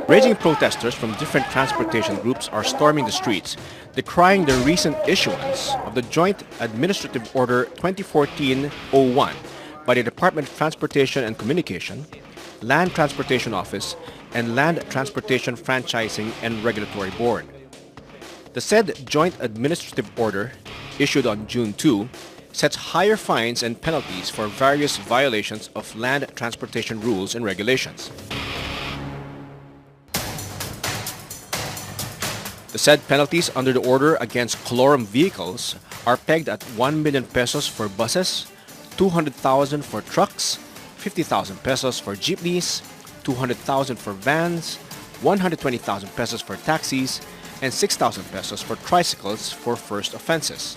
Raging protesters from different transportation groups are storming the streets, decrying the recent issuance of the Joint Administrative Order 2014-01 by the Department of Transportation and Communication, Land Transportation Office, and Land Transportation Franchising and Regulatory Board. The said Joint Administrative Order, issued on June 2, sets higher fines and penalties for various violations of land transportation rules and regulations. The said penalties under the order against colorum vehicles are pegged at 1 million pesos for buses, 200,000 for trucks, 50,000 pesos for jeepneys, 200,000 for vans, 120,000 pesos for taxis, and 6,000 pesos for tricycles for first offenses.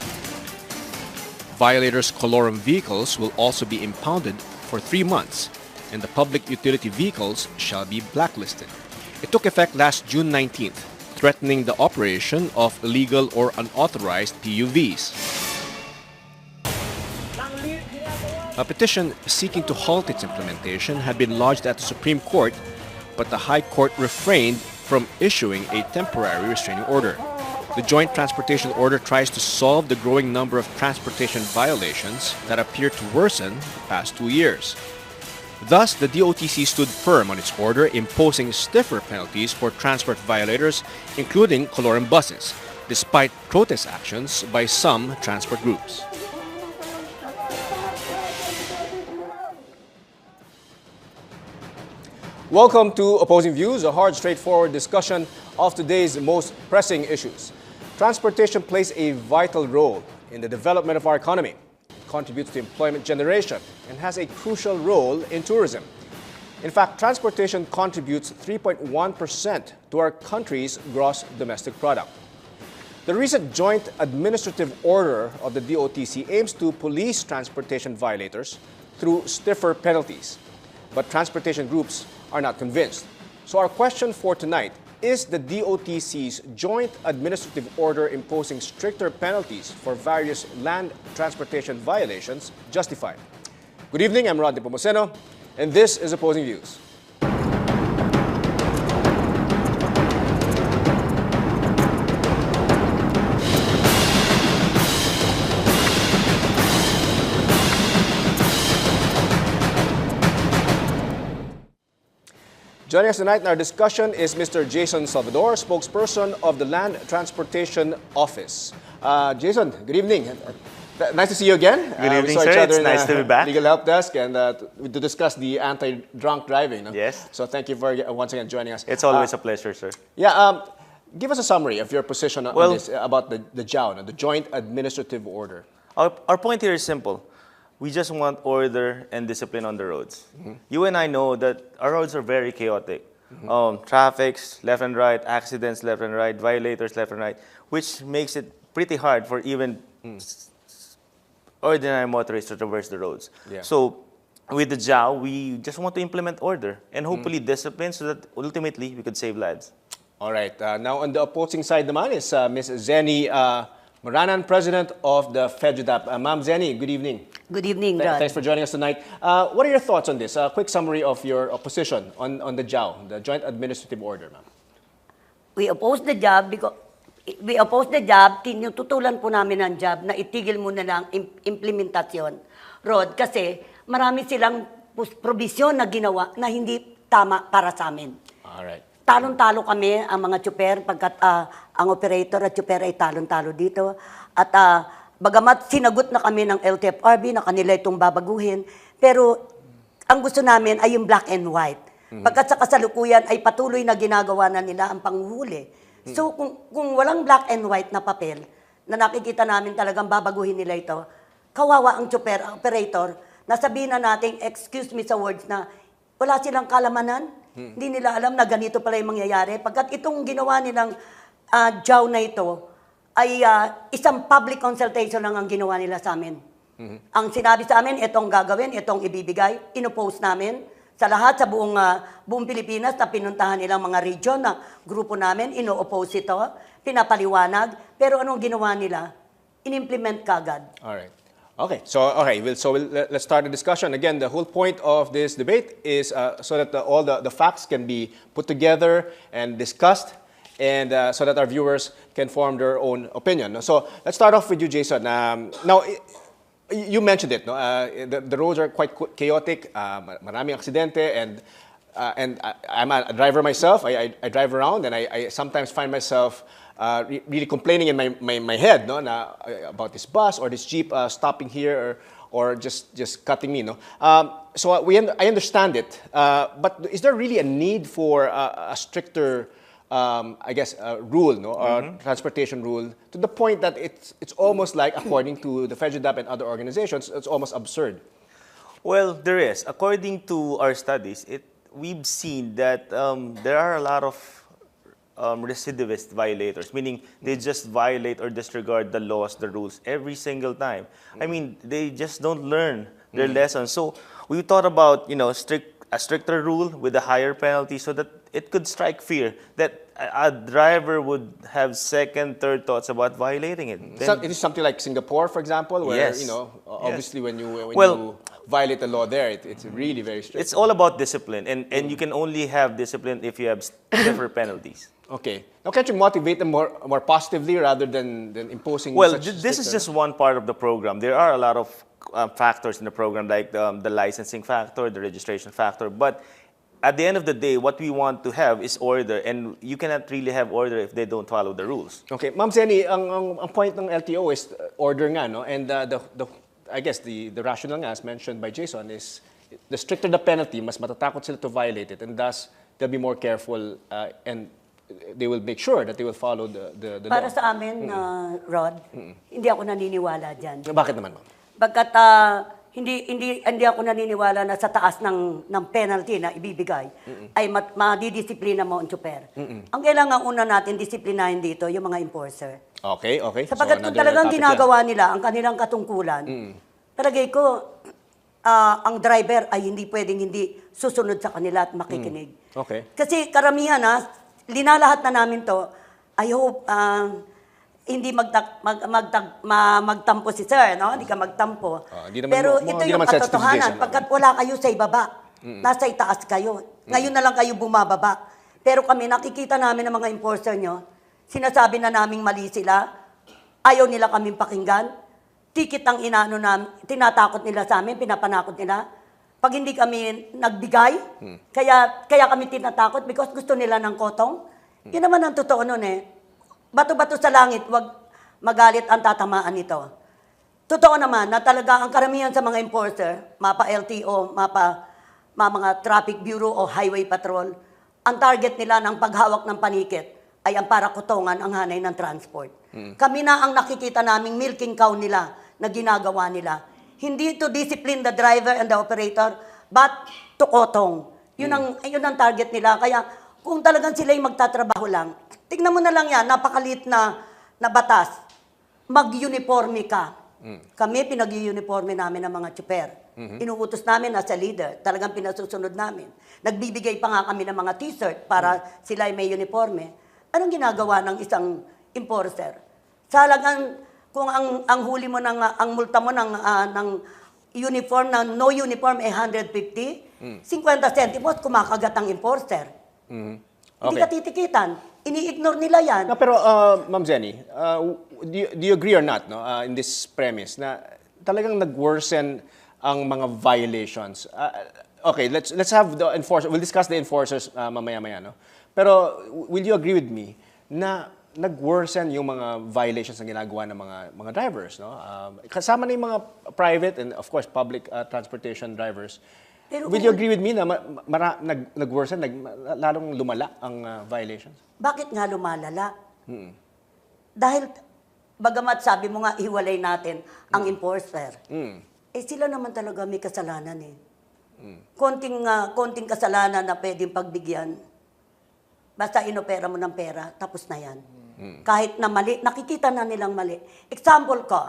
Violators' colorum vehicles will also be impounded for 3 months, and the public utility vehicles shall be blacklisted. It took effect last June 19th, threatening the operation of illegal or unauthorized PUVs. A petition seeking to halt its implementation had been lodged at the Supreme Court, but the High Court refrained from issuing a temporary restraining order. The Joint Transportation Order tries to solve the growing number of transportation violations that appear to worsen the past 2 years. Thus, the DOTC stood firm on its order, imposing stiffer penalties for transport violators, including colorum buses, despite protest actions by some transport groups. Welcome to Opposing Views, a hard, straightforward discussion of today's most pressing issues. Transportation plays a vital role in the development of our economy. It contributes to employment generation and has a crucial role in tourism. In fact, transportation contributes 3.1% to our country's gross domestic product. The recent Joint Administrative Order of the DOTC aims to police transportation violators through stiffer penalties. But transportation groups are not convinced. So our question for tonight: is the DOTC's Joint Administrative Order imposing stricter penalties for various land transportation violations justified? Good evening, I'm Rod Nepomuceno, and this is Opposing Views. Joining us tonight in our discussion is Mr. Jason Salvador, spokesperson of the Land Transportation Office. Jason, good evening. Nice to see you again. Good evening, sir. It's nice to be back. Legal Help Desk and to discuss the anti-drunk driving. No? Yes. So thank you for once again joining us. It's always a pleasure, sir. Yeah. Give us a summary of your position on this, about the JAO, the Joint Administrative Order. Our point here is simple. We just want order and discipline on the roads. Mm-hmm. You and I know that our roads are very chaotic. Mm-hmm. Traffics left and right, accidents left and right, violators left and right, which makes it pretty hard for even ordinary motorists to traverse the roads. Yeah. So with the JAO, we just want to implement order and hopefully discipline so that ultimately we could save lives. All right. Now on the opposing side naman is Ms. Zeny Maranan, President of the FEDJADAP. Ma'am Zeny, good evening. Good evening, Rod. Thanks for joining us tonight. What are your thoughts on this? A quick summary of your position on the JAO, the Joint Administrative Order, ma'am. We oppose the job because tinututulan po namin ang job na itigil muna ng implementasyon. Rod, kasi marami silang provision na ginawa na hindi tama para sa amin. Alright. Talon-talo kami ang mga tsuper pagkat ang operator at tsuper ay talon-talo dito. At bagamat sinagot na kami ng LTFRB na kanila itong babaguhin, pero ang gusto namin ay yung black and white. Pagkat sa kasalukuyan ay patuloy na ginagawa na nila ang panghuli. So kung walang black and white na papel, na nakikita namin talagang babaguhin nila ito, kawawa ang tsuper, operator, nasabihin na natin, excuse me sa words, na wala silang kalamanan. Hindi nila alam na ganito pala yung mangyayari. Pagkat itong ginawa nilang JAO na ito ay isang public consultation lang ang ginawa nila sa amin. Ang sinabi sa amin, itong gagawin, itong ibibigay, inoppose namin sa lahat, sa buong Pilipinas na pinuntahan nilang mga region na grupo namin, ino-oppose ito, pinapaliwanag. Pero anong ginawa nila? In-implement kagad. Alright. Okay, let's start the discussion. Again, the whole point of this debate is so that all the facts can be put together and discussed, and so that our viewers can form their own opinion. So let's start off with you, Jason. Now, you mentioned it, no? The roads are quite chaotic, maraming aksidente, and I'm a driver myself. I drive around, and I sometimes find myself really complaining in my head, no, about this bus or this jeep stopping here or just cutting me, no. So I understand it, but is there really a need for a stricter, I guess, rule, no, or transportation rule, to the point that it's almost like, according to the FEDUDAP and other organizations, it's almost absurd? Well, there is. According to our studies, we've seen that there are a lot of recidivist violators, meaning they just violate or disregard the laws, the rules every single time. I mean, they just don't learn their lessons. So we thought about, a stricter rule with a higher penalty, so that it could strike fear that a driver would have second, third thoughts about violating it. It is something like Singapore, for example, where, yes. Obviously when you violate the law there, it's really very strict. It's all about discipline, and you can only have discipline if you have stiffer penalties. Okay. Now, can't you motivate them more positively rather than imposing? Well, such this is just one part of the program. There are a lot of factors in the program, like the licensing factor, the registration factor. But at the end of the day, what we want to have is order, and you cannot really have order if they don't follow the rules. Okay, Ma'am Zeny, ang point ng LTO is order nga, no? And I guess the rationale nga, as mentioned by Jason, is the stricter the penalty, mas matatakot sila to violate it, and thus they'll be more careful and they will make sure that they will follow the Para law. sa amin, Rod, hindi ako naniniwala dyan. Bakit naman, ma'am? Pagkat hindi ako naniniwala na sa taas ng penalty na ibibigay ay madidisiplina mo ang tsuper. Ang kailangan una natin disiplinahin dito yung mga enforcer. Okay. Sapagkat kung talagang ginagawa nila ang kanilang katungkulan, palagay ko ang driver ay hindi pwedeng hindi susunod sa kanila at makikinig. Okay. Kasi karamihan linalahat na namin to, I hope hindi magtampo si sir, no? Hindi ka magtampo. Pero ito yung katotohanan. Pagkat wala kayo sa ibaba, nasa itaas kayo. Ngayon na lang kayo bumababa. Pero kami, nakikita namin ng mga enforcer nyo, sinasabi na naming mali sila, ayaw nila kaming pakinggan, tikit ang tinatakot nila sa amin, pinapanakot nila. Pag hindi kami nagbigay, kaya kami tinatakot because gusto nila ng kotong. Yun naman ang totoo nun Bato-bato sa langit, wag magalit ang tatamaan nito. Totoo naman na talaga ang karamihan sa mga enforcer, mapa LTO, mga traffic bureau o highway patrol, ang target nila ng paghawak ng panikit ay ang para kutongan ang hanay ng transport. Kami na ang nakikita naming milking cow nila na ginagawa nila. Hindi to discipline the driver and the operator, but to kotong. Yun ang target nila. Kaya kung talagang sila'y magtatrabaho lang, tignan mo na lang yan, napakalit na batas. Mag-uniforme ka. Kami, pinag-uniforme namin ng mga tsuper. Inuutos namin as a leader. Talagang pinasusunod namin. Nagbibigay pa nga kami ng mga t-shirt para sila ay may uniforme. Anong ginagawa ng isang enforcer? Salagang kung ang huli mo ang multa mo ng uniform, ng no uniform ay 150, 50 centimos kumakagat ang enforcer. Hindi ka titikitan. Ini-ignore nila yan. No, pero, Ma'am Zeny, do you agree or not, no, in this premise na talagang nag-worsen ang mga violations? Okay, let's have the enforcers. We'll discuss the enforcers mamaya-maya, no? Pero will you agree with me na nag-worsen yung mga violations na ginagawa ng mga drivers, no? Kasama na yung mga private and of course public transportation drivers. Pero will you agree with me na nag-worsen, lalong lumala ang violations? Bakit nga lumalala? Dahil, bagamat sabi mo nga, ihiwalay natin ang enforcer. Sila naman talaga may kasalanan Konting kasalanan na pwedeng pagbigyan. Basta inopera mo ng pera, tapos na yan. Kahit na mali, nakikita na nilang mali. Example ko,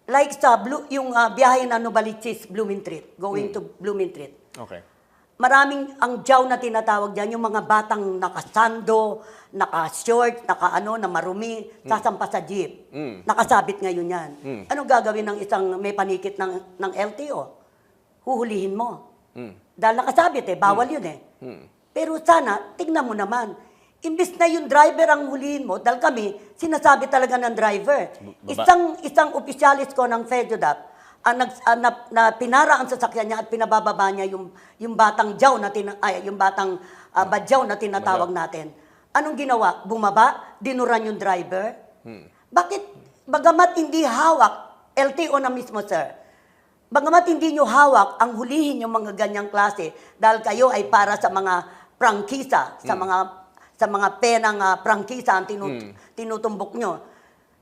like sa yung biyahe na Novaliches, Blooming Treat, going to Blooming Treat. Okay. maraming ang jaw na tinatawag dyan, yung mga batang nakasando, naka-short, naka-ano, na marumi, sasampa sa jeep. Nakasabit ngayon yan. Anong gagawin ng isang may panikit ng LTO? Huhulihin mo. Dahil nakasabit bawal yun Pero sana, tignan mo naman, imbis na yung driver ang hulihin mo, dahil kami, sinasabi talaga ng driver. Isang opisyalis ko ng FEDUDAP, na pinara ang sasakyan niya at pinabababa niya yung batang jaw na yung batang badyaw na tinatawag natin. Anong ginawa? Bumaba, dinuran yung driver. Bakit? Bagamat hindi hawak, LTO na mismo, sir. Bagamat hindi nyo hawak ang hulihin yung mga ganyang klase dahil kayo ay para sa mga prangkisa, sa mga penang prangkisa ang tinutumbok nyo.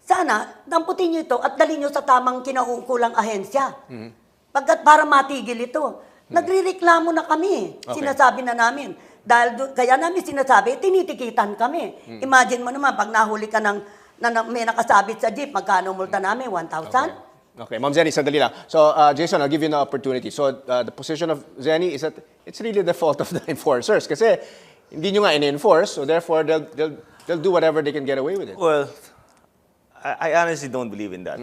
Sana, damputin nyo ito at dali nyo sa tamang kinaukulang ahensya. Para matigil ito. Nagrireklamo na kami. Okay. Sinasabi na namin. Kaya namin sinasabi, tinitikitan kami. Imagine mo naman, pag nahuli ka may nakasabit sa jeep, magkano multa namin? 1,000? Okay, Ma'am Zeny, sandali lang. So, Jason, I'll give you an opportunity. So, the position of Zeny is that it's really the fault of the enforcers. Kasi, hindi nyo nga in-enforce, so therefore, they'll do whatever they can get away with it. Well, I honestly don't believe in that.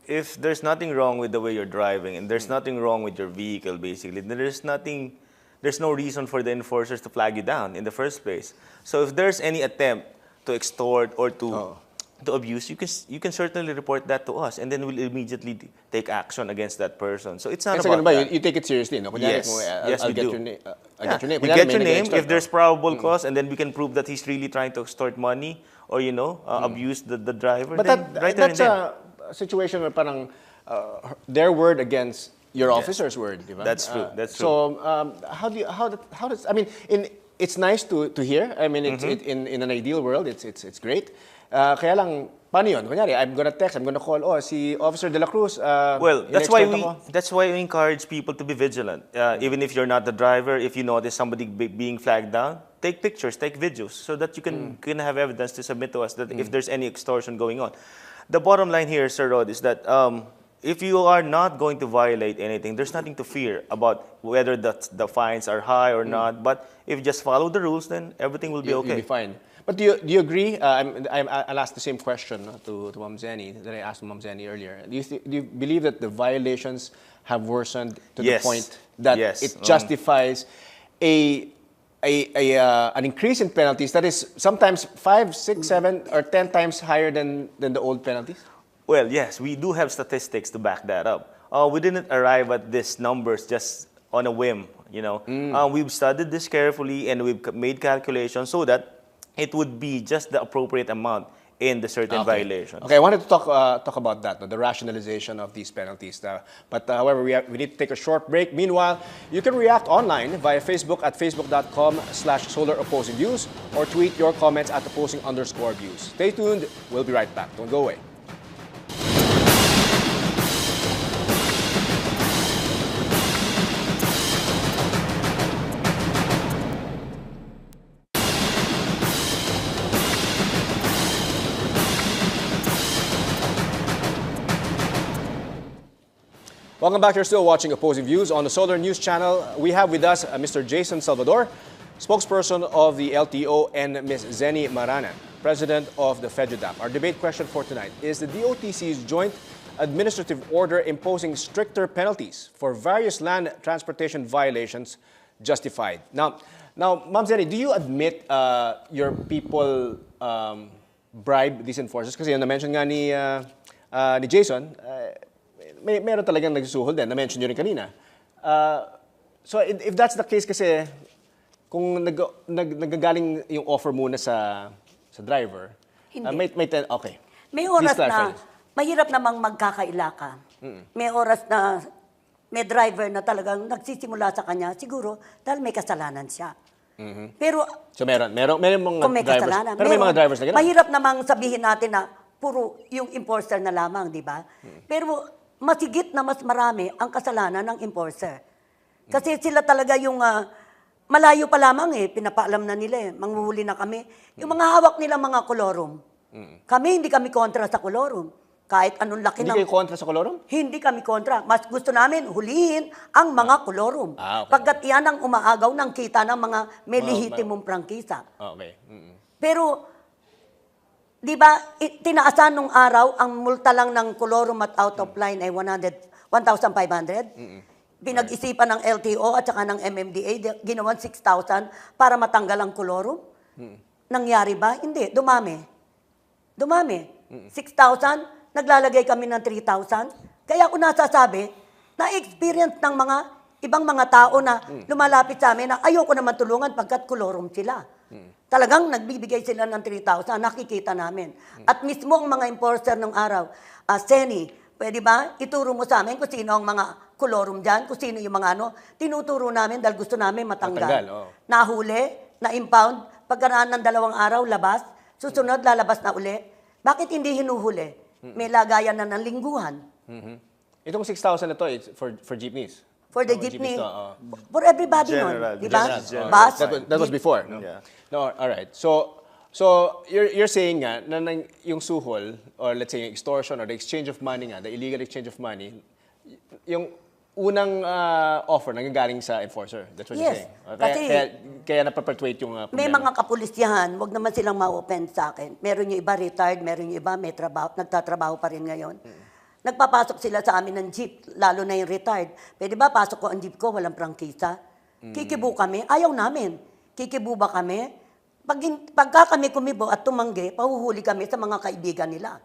If there's nothing wrong with the way you're driving and there's nothing wrong with your vehicle, basically, then there's no reason for the enforcers to flag you down in the first place. So if there's any attempt to extort or to abuse, you can certainly report that to us, and then we'll immediately take action against that person. So it's not Kasi about that. you take it seriously, no? Kunyari, Yes. kung, Yes, I'll we get do. your name. Yeah. Get your name. We Kunyari, get may your name nag-extort, if there's probable cause, and then we can prove that he's really trying to extort money or abuse the driver. But then right there and that's then. a situation where parang their word against your officer's word, di ba? That's true. That's true. So how does I mean, it's nice to hear. I mean, in an ideal world, it's great. Kaya lang, paano yun? Kunyari, I'm gonna text, I'm gonna call, si Officer De La Cruz, Well, that's why we encourage people to be vigilant. Even if you're not the driver, if you notice somebody being flagged down, take pictures, take videos, so that you can have evidence to submit to us that if there's any extortion going on. The bottom line here, Sir Rod, is that if you are not going to violate anything, there's nothing to fear about whether the fines are high or not. But if you just follow the rules, then everything will be okay. You'll be fine. But do you agree? I'll ask the same question to Ma'am Zeny that I asked Ma'am Zeny earlier. Do you believe that the violations have worsened to the point that it justifies an increase in penalties that is sometimes 5, 6, 7, or 10 times higher than the old penalties? Well, yes, we do have statistics to back that up. We didn't arrive at these numbers just on a whim. We've studied this carefully and we've made calculations so that it would be just the appropriate amount in the certain violations. Okay, I wanted to talk about that, the rationalization of these penalties. But however, we need to take a short break. Meanwhile, you can react online via Facebook at facebook.com/SolarOpposingViews or tweet your comments at opposing_views. Stay tuned. We'll be right back. Don't go away. Welcome back. You're still watching Opposing Views on the Solar News Channel. We have with us Mr. Jason Salvador, spokesperson of the LTO, and Ms. Zeny Maranan, president of the FEDUDAP. Our debate question for tonight is the DOTC's Joint Administrative Order imposing stricter penalties for various land transportation violations justified. Now, Ma'am Zeny, do you admit your people bribe these enforcers? Kasi yung na-mention nga ni Jason, meron talagang nagsusuhol din. Na-mention nyo rin kanina. So if that's the case kasi, kung nagagaling yung offer muna sa driver, okay. May oras na, mahirap namang magkakaila ka. May oras na, may driver na talagang nagsisimula sa kanya, siguro, dahil may kasalanan siya. Pero, so meron mga kung may drivers. kasalanan, Pero may mga drivers na gano'n. Mahirap namang sabihin natin na puro yung enforcer na lamang, di ba? Pero, masigit na mas marami ang kasalanan ng enforcer. Kasi sila talaga yung malayo pa lamang pinapaalam na nila manghuhuli na kami. Yung mga hawak nila mga kolorum. Kami, hindi kami kontra sa kolorum. Kahit anong laki Hindi kayo kontra sa kolorum? Hindi kami kontra. Mas gusto namin hulihin ang mga kolorum. Okay. Pagkat yan ang umaagaw ng kita ng mga may lehitimong prangkisa. Okay. Pero, di ba, tinaasan nung araw, ang multa lang ng kolorum at out of line ay 1,500. Pinag-isipan ng LTO at saka ng MMDA, ginawan 6,000 para matanggal ang kolorum. Nangyari ba? Hindi. Dumami. 6,000, naglalagay kami ng 3,000. Kaya ako nasasabi, na-experience ng mga ibang mga tao na lumalapit sa amin na ayoko naman tulungan pagkat kolorum sila. Talagang nagbibigay sila ng 3,000, nakikita namin. At mismo ang mga enforcer ng araw, Zeny, pwede ba ituro mo sa amin kung sino ang mga kolorum dyan, kung sino yung mga tinuturo namin dahil gusto namin matanggal. Nahuli, na-impound, pagkaraan ng 2 araw, labas, susunod, lalabas na uli. Bakit hindi hinuhuli? May lagayan na ng lingguhan. Itong 6,000 na to, it's for jeepneys? For the jeepney. For everybody General. nun. Di ba? General. Bus. That was before, no? Yeah. No, all right. So you're saying nga na yung suhol, or let's say yung extortion or the exchange of money nga, the illegal exchange of money, yung unang offer nanggagaling sa enforcer. That's what you're Yes. saying. Kaya napaperpetuate yung problema. May mga kapulisyahan, wag naman silang ma-open sa akin. Meron yung iba retired, meron yung iba may trabaho, nagtatrabaho pa rin ngayon. Nagpapasok sila sa amin ng jeep, lalo na yung retired. Pwede ba pasok ko ang jeep ko, walang prangkisa? Kikibo kami? Ayaw namin. Kikibo ba kami? Pagka kami kumibo at tumanggi, pahuhuli kami sa mga kaibigan nila.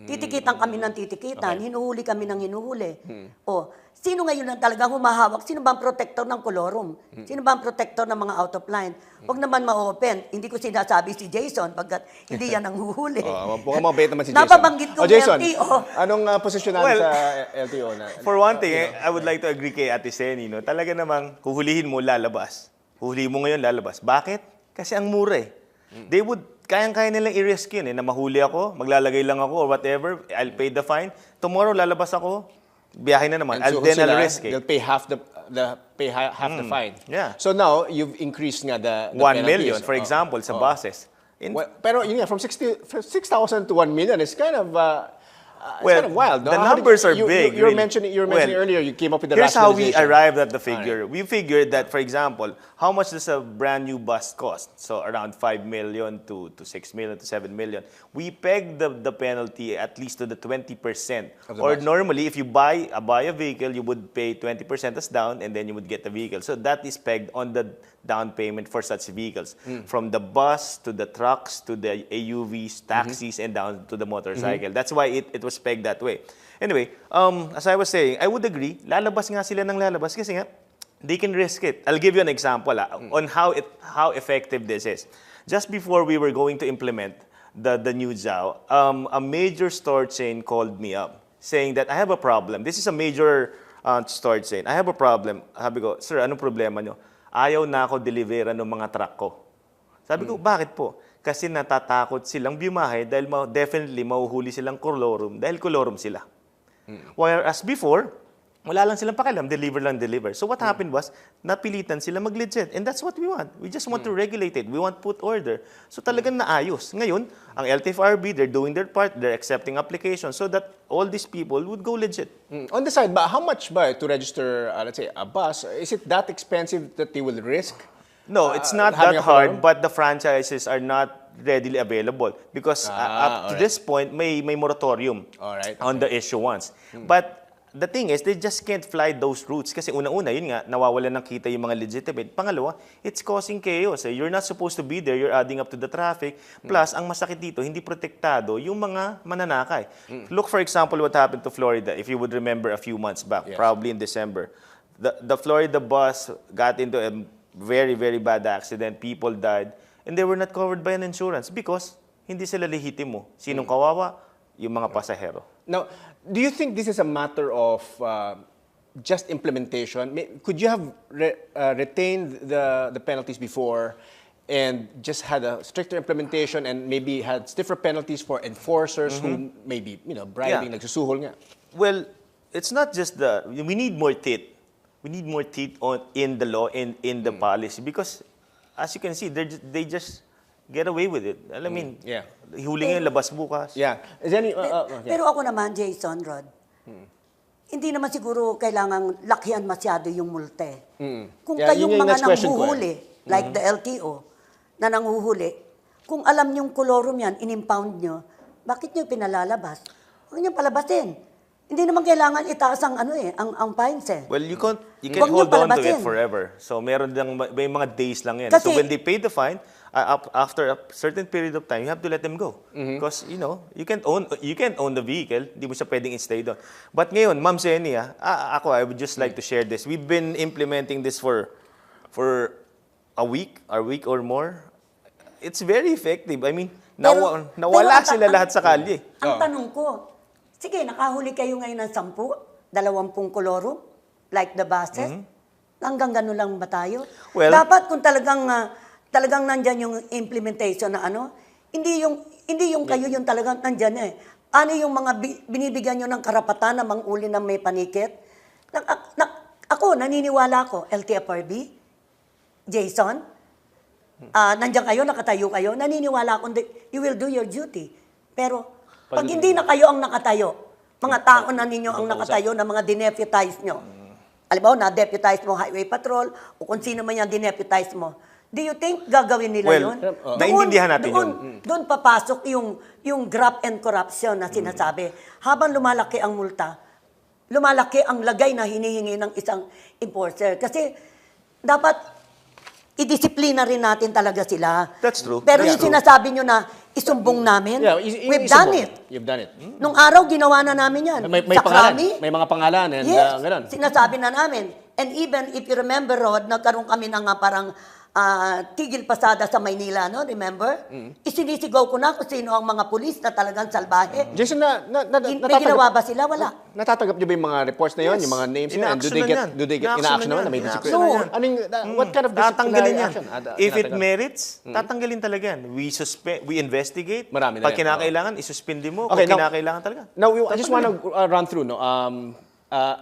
Titikitan kami ng titikitan, hinuhuli kami ng hinuhuli. O, sino ngayon ang talagang humahawak? Sino ba ang protector ng kolorum? Sino ba ang protector ng mga out of line? Huwag naman ma-open. Hindi ko sinasabi si Jason pagkat hindi yan ang huhuli. Mukhang mabait naman si Jason. Napabanggit ko Jason, LTO. anong posisyon natin sa LTO? For one thing, I would like to agree kay Ate Zeny, no? Talaga namang huhulihin mo, lalabas. Huhulihin mo ngayon, lalabas. Bakit? Kasi ang mura eh. They would, kayang-kaya nilang i-risk yun eh, na mahuli ako, maglalagay lang ako or whatever, I'll pay the fine. Tomorrow, lalabas ako, biyahe na naman. And Then I'll risk it. They'll pay half the fine. Yeah. So now, you've increased nga the 1 penalties. million, for example, sa buses. Pero yun nga, from 6,000 to 1 million, it's kind of... it's Well, kind of wild. No? the How numbers are you, big. You were really. mentioning earlier, you came up with the Here's how we rationalization. arrived at the figure. We figured that, for example, how much does a brand new bus cost? So around 5 million to 6 million to 7 million. We pegged the penalty at least to the 20%. Or bus. normally, if you buy a vehicle, you would pay 20% as down and then you would get the vehicle. So that is pegged on the down payment for such vehicles. From the bus to the trucks to the AUVs, taxis, and down to the motorcycle. That's why it was pegged that way. Anyway, as I was saying, I would agree, lalabas nga sila ng lalabas kasi nga, they can risk it. I'll give you an example on how effective this is. Just before we were going to implement the new JAW, a major store chain called me up saying that I have a problem. This is a major store chain. I have a problem. Sabi ko, sir, anong problema nyo? Ayaw na ako deliveran ng mga truck ko. Sabi ko, bakit po? Kasi natatakot silang biyahe dahil definitely mahuhuli silang kolorum dahil kolorum sila. Whereas before, wala lang silang pakialam, deliver. So what happened was, napilitan sila mag-legit. And that's what we want. We just want to regulate it. We want put order. So talagang naayos. Ngayon, ang LTFRB, they're doing their part, they're accepting applications so that all these people would go legit. On the side, how much ba to register, let's say, a bus? Is it that expensive that they will risk? No, it's not that hard, but the franchises are not readily available because up to this point, may moratorium on the issuance. But the thing is, they just can't fly those routes kasi una-una, yun nga, nawawalan ng kita yung mga legitimate. Pangalawa, it's causing chaos. You're not supposed to be there, you're adding up to the traffic. Plus, ang masakit dito, hindi protektado yung mga mananakay. Look, for example, what happened to Florida, if you would remember a few months back, probably in December. The Florida bus got into a very, very bad accident. People died. And they were not covered by an insurance because hindi sila lehitimo. Sinong kawawa? Yung mga pasahero. Now, do you think this is a matter of just implementation? Could you have retained the penalties before and just had a stricter implementation and maybe had stiffer penalties for enforcers who may be, bribing, nagsusuhol nga? Well, it's not just we need more teeth. We need more teeth in the law and in the policy because, as you can see, they just get away with it. I mean, Yeah. huli ngayon, labas bukas. Yeah. Zeny, yeah. Pero ako naman, Jason, Rod, hindi naman siguro kailangan lakihan masyado yung multe. Kung Yeah, yun kayong yung mga next question ko nanghuhuli, like the LTO, na nanghuhuli, kung alam niyong kolorum yan, in-impound nyo, bakit nyo pinalalabas? Huwag nyo palabasin. Hindi naman kailangan itaas ang ang fines eh. Well, you can't Huwag niyo hold on to it palabasin. forever. So, may mga days lang yan. Kasi- So, when they pay the fine, after a certain period of time, you have to let them go. Because, you can't own the vehicle. Hindi mo siya pwedeng stay doon. But ngayon, Ma'am Zeny, I would just like to share this. We've been implementing this for a week or more. It's very effective. I mean, nawala sila lahat sa kalye. Ang tanong ko, sige, nakahuli kayo ngayon ng 10, 20 kolorum, like the bases. Hanggang gano'n lang ba tayo? Well- Dapat kung talagang nandyan yung implementation na hindi yung kayo yung talagang nandyan eh. Ano yung mga binibigyan nyo ng karapatan na manguli ng may panikit? Ako, naniniwala ko, LTFRB, Jason, nandyan kayo, nakatayo kayo, naniniwala ko, you will do your duty. Pero, pag hindi na kayo ang nakatayo, mga tao na ninyo ang nakatayo na mga dineputize nyo, alam mo, na-deputize mo highway patrol, o kung sino man yung dineputize mo, do you think gagawin nila Well, yun? naintindihan natin yun. Doon papasok yung graft and corruption na sinasabi. Habang lumalaki ang multa, lumalaki ang lagay na hinihingi ng isang enforcer. Kasi dapat i-disiplina rin natin talaga sila. That's true. Pero That's yung true. sinasabi nyo na isumbong namin, we've done it. You've done it. Nung araw, ginawa na namin yan. May Sa pangalan. Krami, May mga pangalan and yes, ganun. sinasabi na namin. And even, if you remember, Rod, nagkaroon kami ng parang tigil pasada sa Maynila, no? Remember? Isinisigaw ko na kung sino ang mga pulis na talagang salbahe. Jason, May ginawa ba sila? Wala. natatanggap niyo ba yung mga reports na yun, Yes. yung mga names na yun? In-action na yan. Do they get In-action in-action na naman? yan. Na may In-action discipline? na yan. Anong, what kind of Tatanggalin disciplinary yan. action? If it tinatanggal? merits, tatanggalin talaga yan. We investigate. Marami na Pag yan. kinakailangan, isuspindi mo. Okay, Kung now- kinakailangan talaga. Now, I just want to run through, no?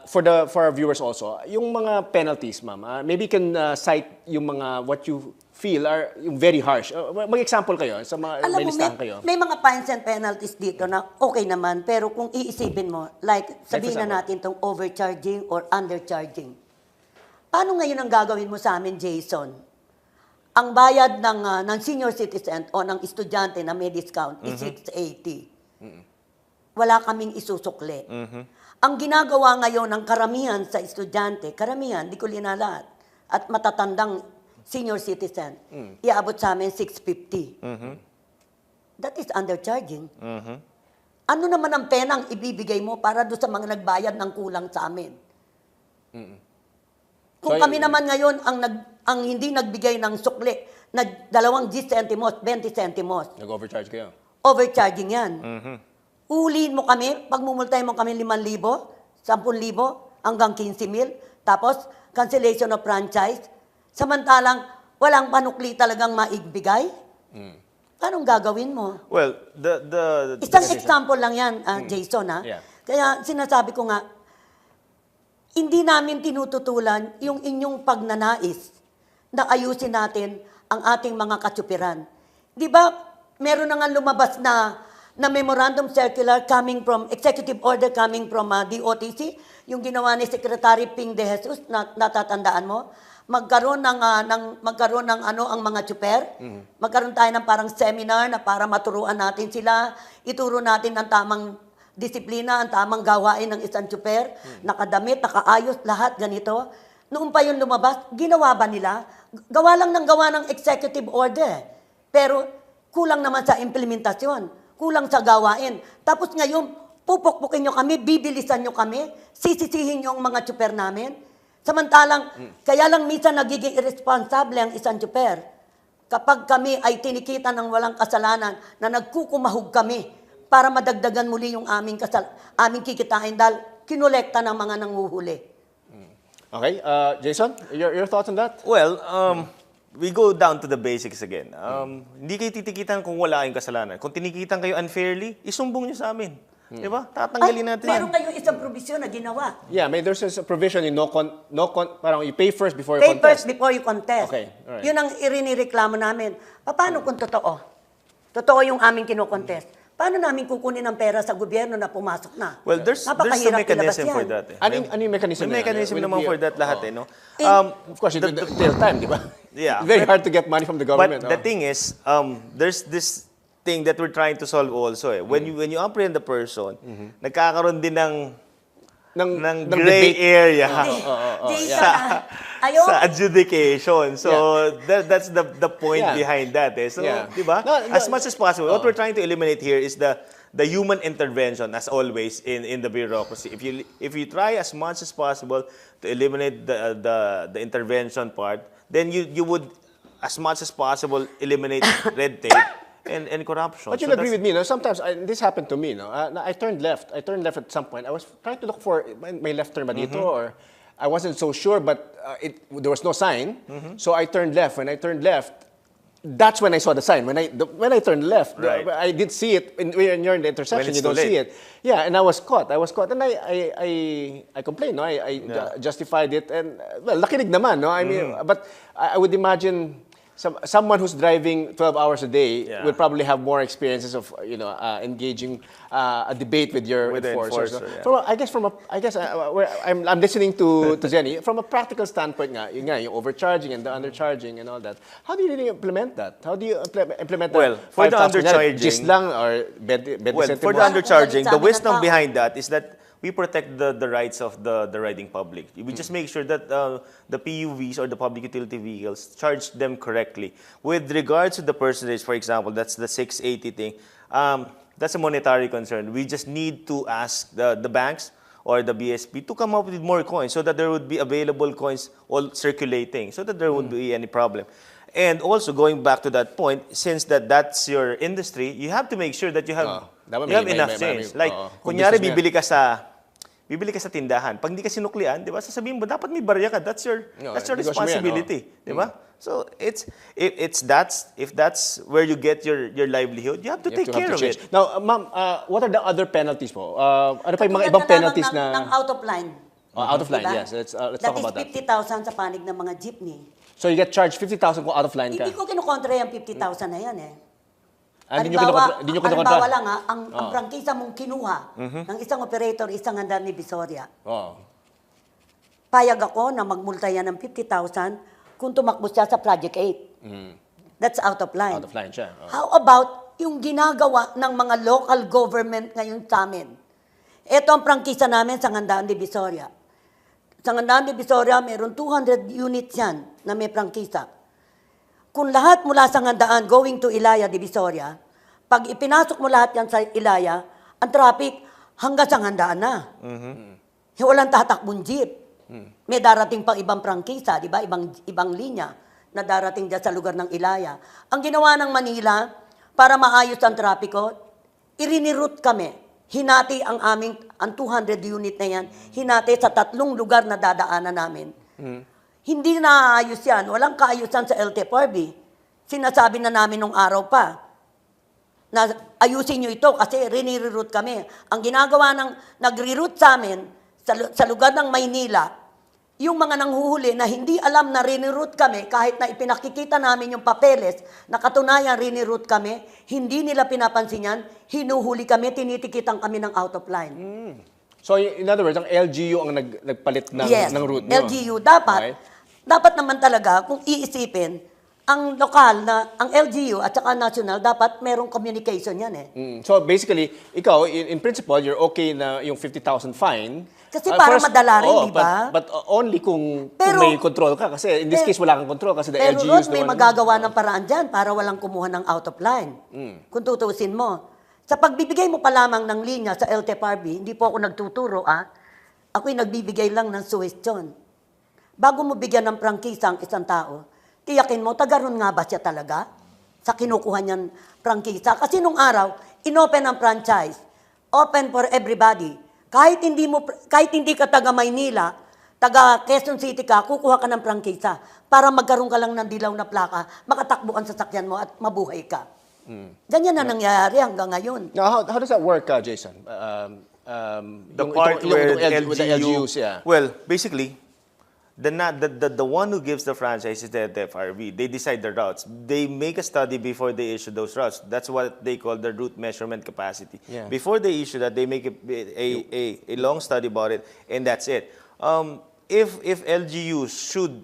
For our viewers also, yung mga penalties, ma'am, maybe you can cite yung mga what you feel are yung very harsh. Mag-example kayo sa mga Alam may mo, listahan kayo. may mga fines and penalties dito na okay naman, pero kung iisipin mo, like sabihin na natin tong overcharging or undercharging. Paano ngayon ang gagawin mo sa amin, Jason? Ang bayad ng senior citizen o ng estudyante na may discount is 680. Wala kaming isusukli. Ang ginagawa ngayon ng karamihan sa estudyante, karamihan, di ko linalahat, at matatandang senior citizen, iabot sa amin 650. That is undercharging. Ano naman ang penang ibibigay mo para doon sa mga nagbayad ng kulang sa amin? Kung So, kami naman ngayon ang hindi nagbigay ng sukli na 20 centimos, 20 centimos, Nag-overcharge kayo. overcharging yan. Ulihin mo kami, pagmumultay mo kami 5,000, 10,000, hanggang 15,000, tapos cancellation of franchise, samantalang walang panukli talagang maigbigay, anong gagawin mo? Well, Isang example lang yan, Jason, ha? Yeah. Kaya sinasabi ko nga, hindi namin tinututulan yung inyong pagnanais na ayusin natin ang ating mga katsupiran. Di ba, meron na nga lumabas na memorandum circular coming from, executive order coming from DOTC, yung ginawa ni Secretary Ping de Jesus, natatandaan mo? Magkaroon ng ang mga tsuper, magkaroon tayo ng parang seminar na para maturuan natin sila, ituro natin ang tamang disiplina, ang tamang gawain ng isang tsuper, nakadamit, nakaayos, lahat ganito. Noong pa yung lumabas, ginawa ba nila? Gawa lang ng gawa ng executive order. Pero kulang naman sa implementasyon, kulang sa gawain. Tapos ngayon, pupukpukin nyo kami, bibilisan nyo kami, sisisihin nyo ang mga tsuper namin. Samantalang, kaya lang minsan nagiging irresponsible ang isang tsuper. Kapag kami ay tinikita ng walang kasalanan na nagkukumahog kami para madagdagan muli yung aming kikitain dahil kinolekta ng mga nanguhuli. Okay, Jason, your thoughts on that? Well, we go down to the basics again. Hindi kayo titikitan kung wala kayong kasalanan. Kung tinikitan kayo unfairly, isumbong nyo sa amin. Di ba? Tatanggalin natin. Meron kayong isang provision na ginawa. Yeah, there's a provision in parang you pay first before you Pay contest. first before you contest. Okay, alright. Yun ang irinireklamo namin. Paano kung totoo? Totoo yung aming kinokontest. Paano namin kukunin ang pera sa gobyerno na pumasok na? Well, there's a Napakahirap mechanism ilabas for yan. that. Ano yung mechanism May na yan? mechanism Will it naman be- for that lahat no? Of course, it will take time, di ba? Yeah. Very hard to get money from the government. But the thing is, there's this thing that we're trying to solve also. When you apprehend the person, nagkakaroon din ng gray debate. area Ayun. sa adjudication. So that's the point Yeah. behind that. So, Yeah. di ba? No, As much as possible, what we're trying to eliminate here is the human intervention, as always in the bureaucracy. If you try as much as possible to eliminate the intervention part, then you would as much as possible eliminate red tape and corruption. But you'll agree with me, no? Sometimes this happened to me, no? I turned left. I turned left at some point. I was trying to look for my left turn ba dito, or I wasn't so sure, but there was no sign. So I turned left. When I turned left, that's when I saw the sign. When I turned left, Right. I did see it. When you're in the intersection, it's you don't too see late. it. Yeah, and I was caught, and I complained, no? I justified it, and well, nakinig naman, no? I mean, but I would imagine someone who's driving 12 hours a day will probably have more experiences of engaging a debate with your With the enforcers. enforcer, No? I'm listening to Zeny. From a practical standpoint, yun yung overcharging and the undercharging and all that. How do you really implement that? How do you implement Well, that? for the 5,000 undercharging- gis lang or 20 Well, for the centimos? undercharging, the Sabi ng wisdom tao. behind that is that we protect the rights of the riding public. We just make sure that the PUVs or the public utility vehicles charge them correctly. With regards to the percentage, for example, that's the 680 thing. That's a monetary concern. We just need to ask the banks or the BSP to come up with more coins so that there would be available coins all circulating, so that there wouldn't be any problem. And also, going back to that point, since that's your industry, you have to make sure that you have, dapat you have may- enough may- change. may- Like, kung kunyari, business bibili ka sa tindahan. Pag hindi ka sinuklian, di ba, sasabihin mo, dapat may barya ka. That's your negosyo mo yan, responsibility. Di ba? So, if that's where you get your livelihood, you have to You take have care to of change. it. Now, ma'am, what are the other penalties po? Ano pa yung mga Katulad ibang na lamang penalties ng out of line. out of line, Diba? yes. Let's talk about That that. is 50,000 sa panig ng mga jeepney. So you get charged 50,000 kung out of line ka? Hindi ko kinukontra yung 50,000 na yan eh. Hindi nyo kinukontra? Halimbawa lang ang prangkisa mong kinuha ng isang operator, isang handaan ni Visoria. Oh. Payag ako na magmulta yan ng 50,000 kung tumakbo siya sa Project 8. That's out of line. Out of line siya. Oh. How about yung ginagawa ng mga local government ngayon sa amin? Ito ang prangkisa namin sa Ngandaan de Visoria. Sa Ngandaan de Visoria, mayroon 200 units yan na may prangkisa. Kung lahat mula sa Ngandaan going to Ilaya de Visoria, pag ipinasok mo lahat yan sa Ilaya, ang traffic hanggang sa Ngandaan na. Walang tatakbong jeep. May darating pang ibang prangkisa, di ba? Ibang linya na darating dyan sa lugar ng Ilaya. Ang ginawa ng Manila, para maayos ang trapiko, irinirut kami. Hinati ang 200 unit na yan, hinati sa 3 lugar na dadaanan namin. Hindi naayos yan. Walang kaayusan sa LTFRB. Sinasabi na namin nung araw pa na ayusin nyo ito kasi riniriroute kami. Ang ginagawa nagre-route sa amin sa lugar ng Maynila, yung mga nanghuhuli na hindi alam na riniriroute kami, kahit na ipinakikita namin yung papeles na katunayan riniriroute kami, hindi nila pinapansin yan, hinuhuli kami, tinitikitan kami ng out of line. So in other words, ang LGU ang nagpalit ng route nyo? LGU. Dapat naman talaga, kung iisipin, ang lokal ang LGU at saka national, dapat merong communication yan eh. So basically, ikaw, in principle, you're okay na yung 50,000 fine. Kasi para madala rin, di ba? But only kung Pero- may control ka. Kasi in this case, wala kang control kasi the Pero LGU Rod, is the may one. magagawa ng paraan dyan para walang kumuha ng out of line. Kung tutusin mo. Sa pagbibigay mo pa lamang ng linya sa LTFRB, hindi po ako nagtuturo, ako'y nagbibigay lang ng suggestion. Bago mo bigyan ng prangkisa ang isang tao, tiyakin mo, tagaroon nga ba siya talaga sa kinukuha niyang prangkisa? Kasi nung araw, inopen ang franchise. Open for everybody. Kahit hindi ka taga Maynila, taga Quezon City ka, kukuha ka ng prangkisa para magkaroon ka lang ng dilaw na plaka, makatakbo ang sasakyan mo at mabuhay ka. Ganyan na nangyayari hanggang ngayon. Now, how does that work, Jason? The part where with the LGUs, yeah. Well, basically, the one who gives the franchise is the LTFRB. They decide the routes. They make a study before they issue those routes. That's what they call the route measurement capacity. Yeah. Before they issue that, they make a long study about it, and that's it. If LGUs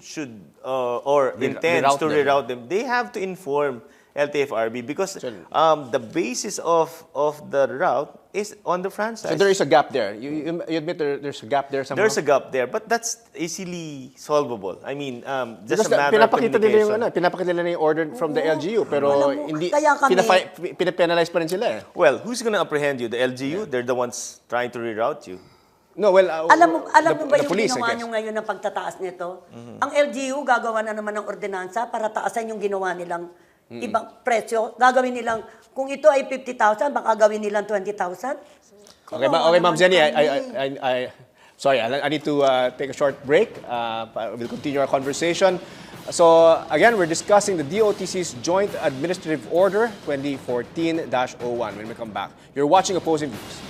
should or intends to reroute them, they have to inform LTFRB because the basis of the route is on the franchise. So there is a gap there. You admit there's a gap there somehow? There's a gap there, but that's easily solvable. I mean, just Because a matter of pinapakita nila communication. pinapakita nila yung order from the LGU, pero Alam mo, hindi, kaya kami- pinapenalize pa rin sila eh. Well, who's going to apprehend you? The LGU? They're the ones trying to reroute you. No, well, Alam mo ba the yung police, I ginawa guess. nyo ngayon ng pagtataas nito? Ang LGU gagawa na naman ng ordinansa para taasan yung ginawa nilang ibang presyo. Gagawin nilang, kung ito ay 50,000, baka gawin nilang 20,000. Okay, Ma'am Zeny, sorry, I need to take a short break. We'll continue our conversation. So, again, we're discussing the DOTC's Joint Administrative Order 2014-01 when we come back. You're watching Opposing Views.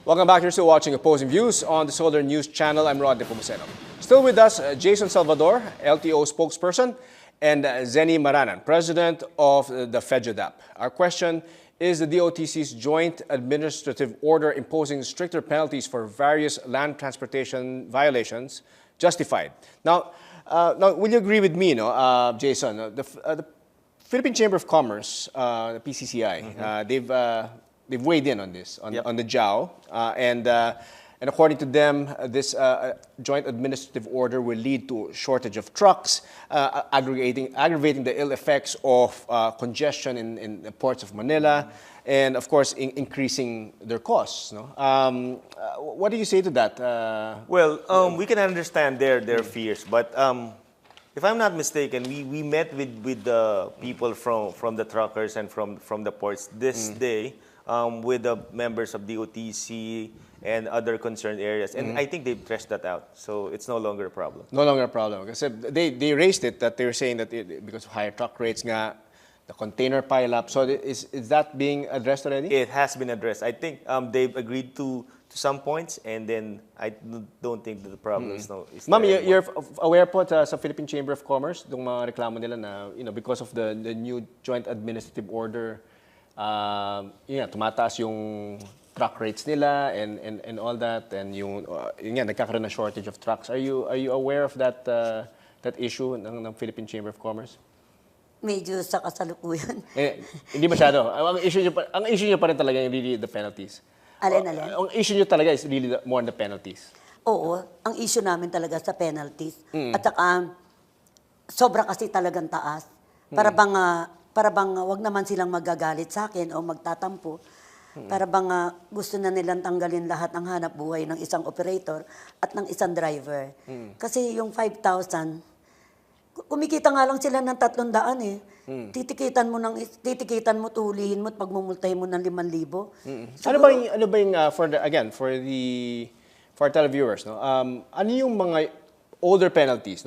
Welcome back. You're still watching Opposing Views on the Solar News Channel. I'm Rod Nepomuceno. Still with us, Jason Salvador, LTO spokesperson, and Zeny Maranan, president of the FEDJADAP. Our question is the DOTC's Joint Administrative Order imposing stricter penalties for various land transportation violations justified. Now, will you agree with me, Jason? The Philippine Chamber of Commerce, the PCCI, they've weighed in on this, on the JAO, and according to them, this joint administrative order will lead to a shortage of trucks, aggravating the ill effects of congestion in the ports of Manila, and of course, increasing their costs. What do you say to that? Well, we can understand their fears, but if I'm not mistaken, we met with the people from the truckers and from the ports this day. With the members of DOTC and other concerned areas. And I think they've threshed that out. So it's no longer a problem. No longer a problem. Kasi they raised it that they were saying that because of higher truck rates nga, the container pileup. So is that being addressed already? It has been addressed. I think they've agreed to some points, and then I don't think that the problem is Ma'am, there you're aware po sa Philippine Chamber of Commerce, yung mga reklamo nila na, because of the new Joint Administrative Order, tumataas yung truck rates nila and all that, and nagkakaroon na shortage of trucks. Are you aware of that issue ng Philippine Chamber of Commerce? Medyo sa kasalukuyan. Hindi masyado. Ang issue niyo pa rin talaga yung really the penalties. Alin? Ang issue niyo talaga is really more on the penalties. Oo, ang issue namin talaga sa penalties. At saka, sobra kasi talagang taas. Para bang wag naman silang magagalit sa akin o magtatampo. Para bang gusto na nilang tanggalin lahat ng hanap buhay ng isang operator at ng isang driver. Kasi yung 5,000, kumikita nga lang sila ng 300 eh. Titikitan mo, tulihin mo at pagmumultahin mo ng 5,000. Ano ba yung for our televiewers, ano yung mga older penalties,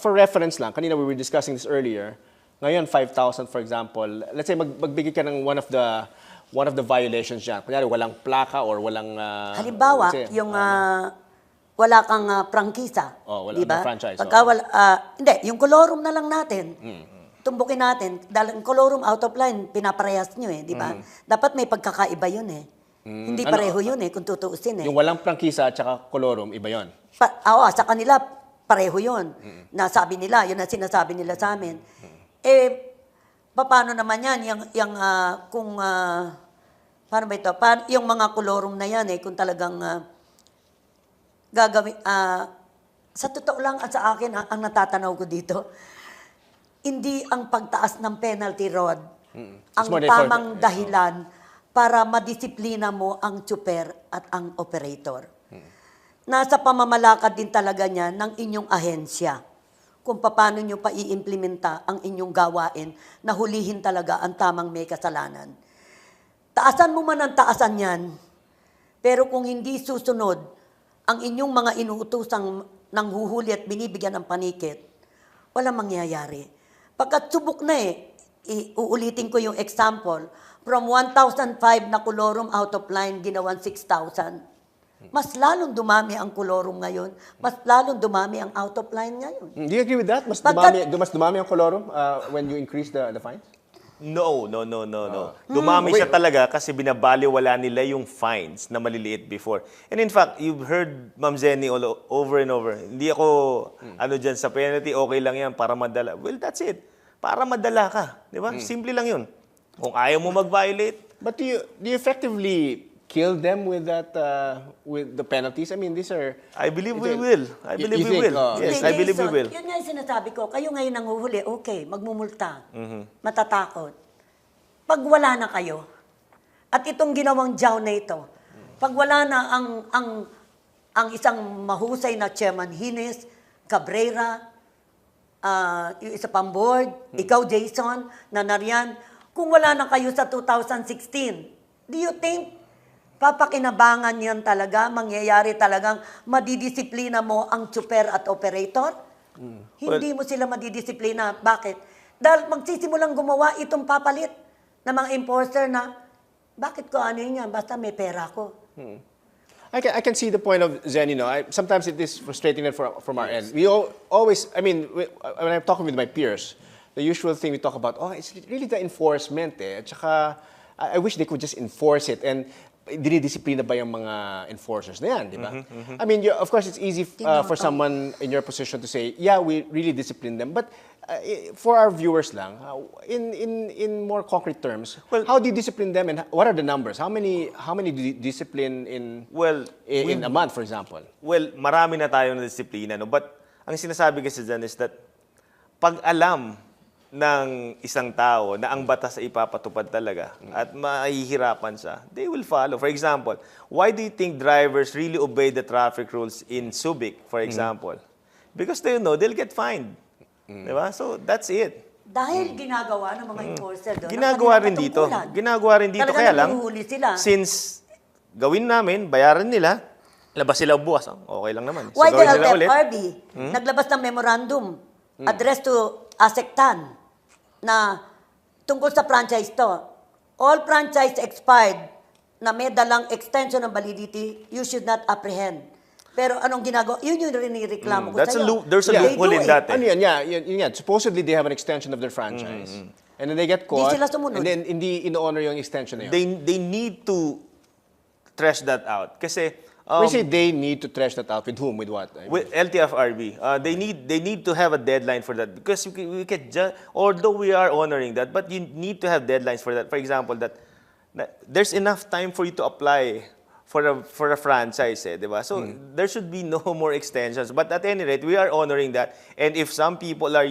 for reference lang, kanina we were discussing this earlier. Ngayon, 5,000 for example. Let's say magbigay ka ng one of the violations dyan. Kunyari, walang plaka or walang... Halimbawa, yung wala kang prangkisa. Wala diba? franchise. Pagka hindi, yung colorum na lang natin. Tumbukin natin. Dahil yung colorum out of line, pinaparehas nyo eh. Diba? Dapat may pagkakaiba yun eh. Hindi pareho yun eh, kung tutuusin eh. Yung walang prangkisa at saka colorum, iba yun. Sa kanila, pareho yun. Nasabi nila, yun ang sinasabi nila sa amin. Paano naman yan? Paano ba ito? Yung mga kolorum na yan kung talagang gagawin, sa totoo lang at sa akin, ang natatanaw ko dito, hindi ang pagtaas ng penalty, Rod, ang tamang dahilan para madisiplina mo ang tsuper at ang operator. Nasa pamamalakad din talaga niya ng inyong ahensya. kung paano nyo pa i-implementa ang inyong gawain na hulihin talaga ang tamang may kasalanan. Taasan mo man ang taasan yan, pero kung hindi susunod ang inyong mga inuutosang nanghuhuli at binibigyan ng panikit, walang mangyayari. Pagkat subok na uulitin ko yung example, from 1,005 na kolorum out of line, ginawan 6,000. Mas lalong dumami ang kolorum ngayon, mas lalong dumami ang out of line ngayon. Do you agree with that? Mas dumami ang kolorum when you increase the fines? No. Dumami siya talaga kasi binabaliwala nila yung fines na maliliit before. And in fact, you've heard Ma'am Zeny over and over. Hindi ako dyan sa penalty, okay lang yan para madala. Well, that's it. Para madala ka. Di ba? Simple lang yun. Kung ayaw mo mag-violate. But do you effectively kill them with that with the penalties? I mean, these are... I believe we will. I believe we will. Yes, I believe we will. Yun nga yung sinasabi ko. Kayo ngayon nanguhuli, okay, magmumulta. Matatakot. Pag wala na kayo, at itong ginawang jaw na ito, pag wala na ang isang mahusay na Chairman Hines, Cabrera, yung isa pang board, ikaw Jason, na nariyan, kung wala na kayo sa 2016, do you think papakinabangan yan talaga, mangyayari talagang madidisiplina mo ang tsuper at operator? Hindi mo sila madidisiplina. Bakit? Dahil magsisimulang gumawa itong papalit ng mga enforcer na, bakit ko ano yun yan? Basta may pera ko. I can see the point of Zeny. Sometimes it is frustrating from our end. We always, when I'm talking with my peers, the usual thing we talk about, it's really the enforcement. At saka, I wish they could just enforce it. And dinidisiplina ba yung mga enforcers na yan, di ba? I mean, of course, it's easy for someone in your position to say, yeah, we really discipline them. But for our viewers lang, in more concrete terms, how do you discipline them and what are the numbers? How many do you discipline in a month, for example? Well, marami na tayong disiplina, no? But ang sinasabi kasi dyan is that pag alam ng isang tao na ang batas ay ipapatupad talaga at mahihirapan siya, they will follow. For example, why do you think drivers really obey the traffic rules in Subic, for example? Because they know they'll get fined. Diba? So, that's it. Dahil ginagawa ng mga enforcer doon. Ginagawa rin dito. Ginagawa rin dito. Kaya lang, since gawin namin, bayaran nila, labas sila buwas. Okay lang naman. Why the LTFRB naglabas ng memorandum addressed to ASECTAN na tungkol sa franchise to. All franchise expired na may dalang extension ng validity, you should not apprehend. Pero anong ginagawa? Yun yung riniriklamo ko sa'yo. There's a loophole in that. Yeah. Supposedly, they have an extension of their franchise. And then they get caught. Di sila sumunod. And then hindi in-honor yung extension na yun. They need to trash that out. Kasi when you say they need to trash that out, with whom? With what? With LTFRB. They need to have a deadline for that because we can just, although we are honoring that, but you need to have deadlines for that. For example, that there's enough time for you to apply for a franchise, diba? So there should be no more extensions. But at any rate, we are honoring that. And if some people are,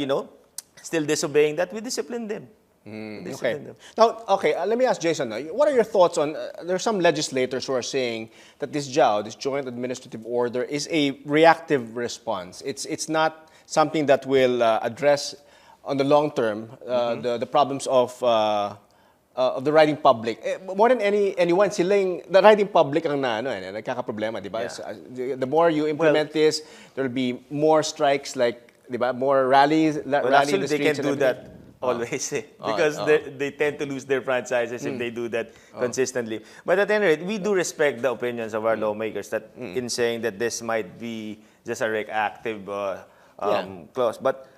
still disobeying that, we discipline them. Okay. Now, let me ask Jason. What are your thoughts on? There are some legislators who are saying that this JAO, this Joint Administrative Order, is a reactive response. It's not something that will address, on the long term, the problems of the riding public. More than anyone, the riding public ang nagkakaproblema, di ba? Yeah. The more you implement this, there will be more strikes, di ba? More rallies, actually, they can do that. Always, because they tend to lose their franchises if they do that consistently. But at any rate, we do respect the opinions of our lawmakers that in saying that this might be just a reactive clause. But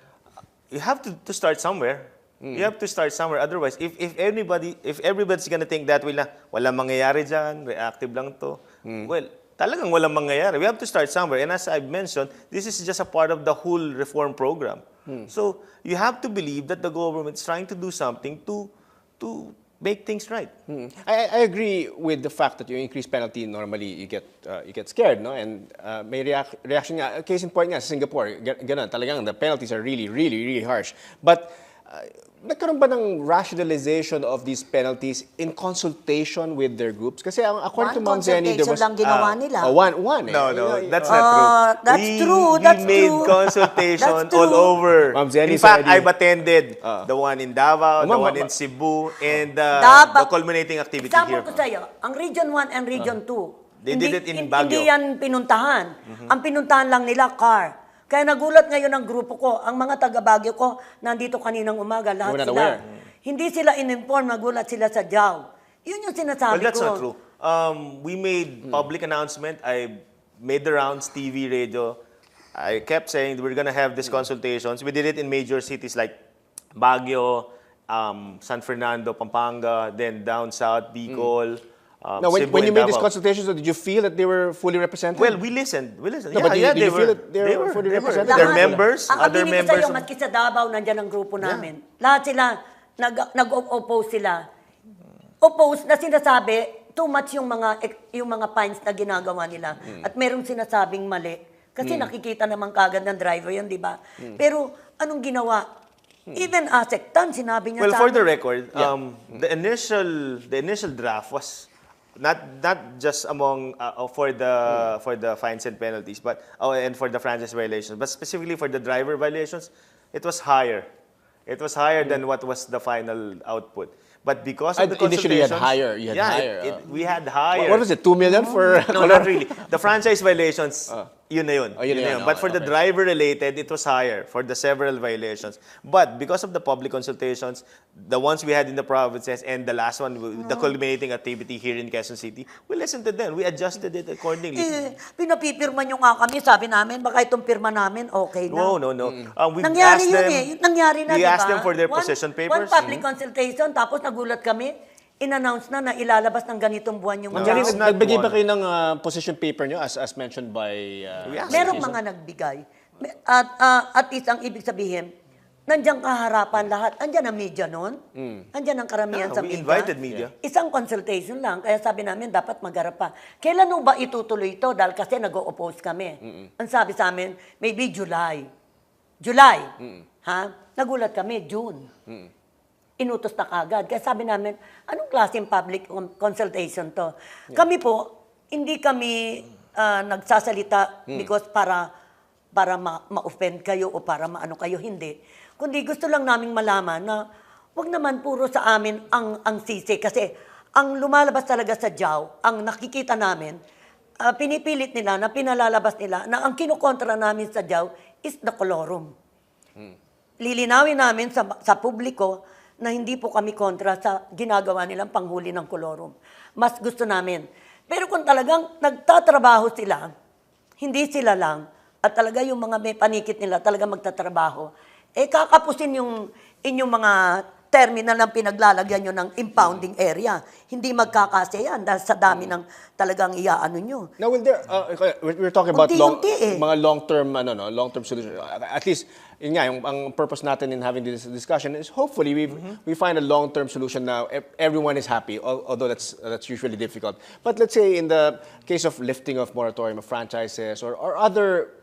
you have to start somewhere. You have to start somewhere. Otherwise, if everybody's gonna think that way na walang mangyayari dyan, reactive lang to, well, talagang walang mangyayari. We have to start somewhere. And as I've mentioned, this is just a part of the whole reform program. So you have to believe that the government is trying to do something to make things right. I agree with the fact that you increase penalty, normally you get scared, no? And may reaction nga, case in point nga sa Singapore, ganun, talagang the penalties are really, really, really harsh. But nagkaroon ba ng rationalization of these penalties in consultation with their groups? Kasi according to Ma'am Zeny, there was lang ginawa nila. one. No, that's not true. That's true. We That's made true. consultation That's all true. over. Ma'am Zeny In fact, said I've attended the one in Davao, the one in Cebu, and the culminating activity Example here. ko sa'yo, ang Region 1 and Region 2, They did it in Baguio. Hindi yan pinuntahan. Ang pinuntahan lang nila, car. Kaya nagulat ngayon ang grupo ko, ang mga taga-Baguio ko, nandito kaninang umaga, lahat We're not sila. aware. Hindi sila in-inform, nagulat sila sa JAW. Yun yung sinasabi Well, that's ko. not true. We made public announcement. I made the rounds, TV, radio. I kept saying we're gonna have these consultations. We did it in major cities like Baguio, San Fernando, Pampanga, then down south, Bicol. Now, Cebu when you and made these Davao. consultations, did you feel that they were fully represented? Well, we listened. No, but did you feel that they were fully represented? Their Lahat. members, Ang other aminin ko members. sa'yo, maski sa Davao, nandyan ang grupo namin. Lahat sila, nag-oppose sila. Oppose na sinasabi, too much yung mga fines na ginagawa nila. At merong sinasabing mali. Kasi nakikita naman kagad ng driver yun, di ba? Pero anong ginawa? Even ASECTAN, sinabi niya Well, sa for amin. the record, the initial draft was not just among for the fines and penalties, but and for the franchise violations, but specifically for the driver violations, it was higher. It was higher than what was the final output. But because of the Initially, you had consultations, higher. You had higher. we had higher. What was it, 2 million for... No, not really. The franchise violations, yun na yun. Oh, yun na yun. But for the Okay. driver-related, it was higher for the several violations. But because of the public consultations, the ones we had in the provinces and the last one, the culminating activity here in Quezon City, we listened to them. We adjusted it accordingly. Pinapipirma nyo nga kami, sabi namin, baka itong pirma namin, okay na. No. We Nangyari asked yun them, eh. Yun nangyari na, we di ba? asked them for their position One papers. public consultation, tapos nagulat kami, in-announce na ilalabas ng ganitong buwan yung Jenny, It's mga... not nagbigay ba one. kayo ng position paper nyo as mentioned by... We asked Merong mga nagbigay. At least ang ibig sabihin, nandiyan kaharapan lahat. Andiyan ang media noon. Andiyan ang karamihan sa we media. invited media. Isang consultation lang. Kaya sabi namin, dapat magharap pa. Kailan mo ba itutuloy ito? Dahil kasi nag-o-oppose kami. Ang sabi sa amin, maybe July. July. Ha? Nagulat kami, June. Inutos na kagad. Kaya sabi namin, anong klaseng public consultation to? Kami po, hindi kami nagsasalita because para ma-offend kayo o para maano kayo, hindi. Kundi gusto lang naming malaman na wag naman puro sa amin ang sisi. Kasi ang lumalabas talaga sa JAW, ang nakikita namin, pinipilit nila na pinalalabas nila na ang kinukontra namin sa JAW is the colorum. Lilinawin namin sa publiko na hindi po kami kontra sa ginagawa nilang panghuli ng kolorum. Mas gusto namin. Pero kung talagang nagtatrabaho sila, hindi sila lang, at talaga yung mga may panikit nila talaga magtatrabaho, kakapusin yung inyong mga terminal ng pinaglalagyan nyo ng impounding area. Hindi magkakasayan dahil sa dami ng talagang iaano nyo. Now, will there, we're talking about Unti-unti mga long-term solutions. At least, yun nga, ang purpose natin in having this discussion is hopefully we find a long-term solution now. Everyone is happy, although that's usually difficult. But let's say in the case of lifting of moratorium of franchises or other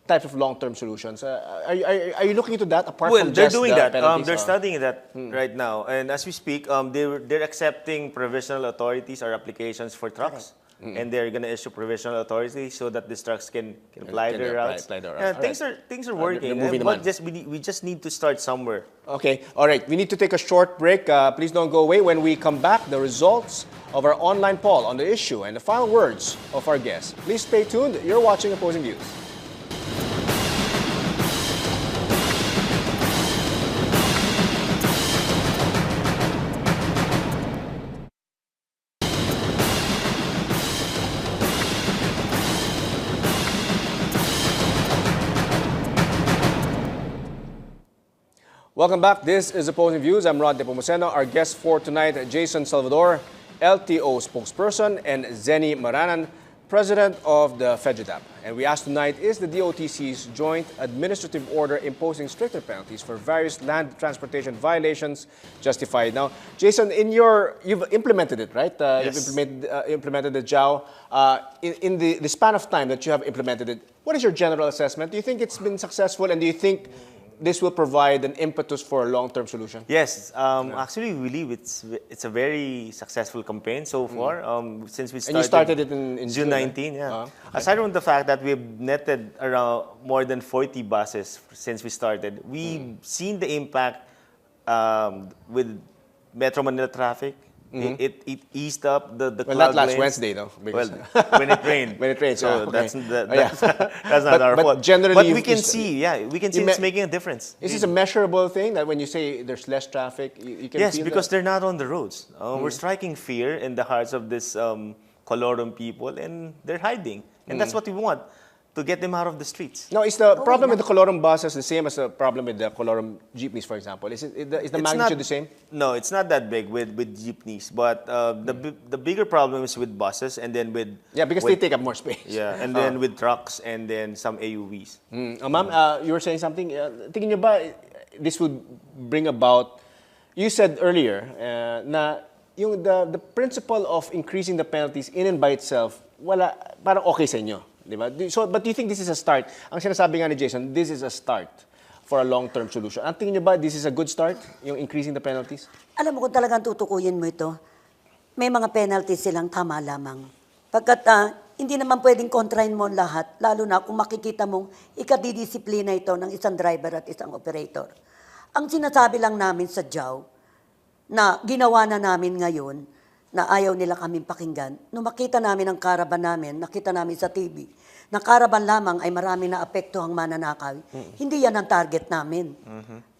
types of long-term solutions, are you looking into that apart from They're just doing the that. penalties? They're studying that right now, and as we speak, they're accepting provisional authorities or applications for trucks, and they're going to issue provisional authorities so that these trucks can fly Can their routes. fly their Yeah, routes. things are working. they're moving But naman. we just need to start somewhere. Okay, all right. We need to take a short break. Please don't go away. When we come back, the results of our online poll on the issue and the final words of our guests. Please stay tuned. You're watching Opposing Views. Welcome back. This is Opposing Views. I'm Rod Nepomuceno. Our guests for tonight, Jason Salvador, LTO spokesperson, and Zeny Maranan, president of the FEDJADAP. And we asked tonight, is the DOTC's Joint Administrative Order imposing stricter penalties for various land transportation violations justified? Now, Jason, you've implemented it, right? Yes. You've implemented the JAW. In the span of time that you have implemented it, what is your general assessment? Do you think it's been successful, and do you think this will provide an impetus for a long-term solution? Yes, actually, we believe it's a very successful campaign so far. Since we started, And you started it in June 19, yeah. Aside from the fact that we've netted around more than 40 buses since we started, we've seen the impact with Metro Manila traffic. It eased up the Well, cloud not last lanes. Wednesday, though. Well, when it rained. When it rains, so okay. that's that's not our But fault. generally, but you- we can you- see, we can see it's making a difference. Is this a measurable thing that when you say there's less traffic, you can Yes, feel because that? they're not on the roads. We're striking fear in the hearts of this Colorum people, and they're hiding. And that's what we want, to get them out of the streets. No, is the problem with the Colorum buses the same as the problem with the Colorum jeepneys, for example? Is the It's magnitude not- the same? No, it's not that big with jeepneys, but the bigger problem is with buses, and then with Yeah, because with, they take up more space. yeah, and then with trucks, and then some AUVs. Ma'am, you were saying something. Tingin niyo ba this will bring about? You said earlier na yung the principle of increasing the penalties in and by itself, parang okay sa inyo, di ba? So, but do you think this is a start? Ang sinasabi nga ni Jason, this is a start for a long-term solution. Ang tingin niyo ba this is a good start, yung increasing the penalties? Alam mo kung talagang tutukuyin mo ito, may mga penalties silang tama lamang. Pagkat hindi naman pwedeng kontrahin mo ang lahat, lalo na kung makikita mong ikadidisiplina ito ng isang driver at isang operator. Ang sinasabi lang namin sa JAW, na ginawa na namin ngayon, na ayaw nila kaming pakinggan, nung makita namin ang caravan namin, nakita namin sa TV, na caravan lamang ay marami na apektuhang mananakaw, hindi yan ang target namin.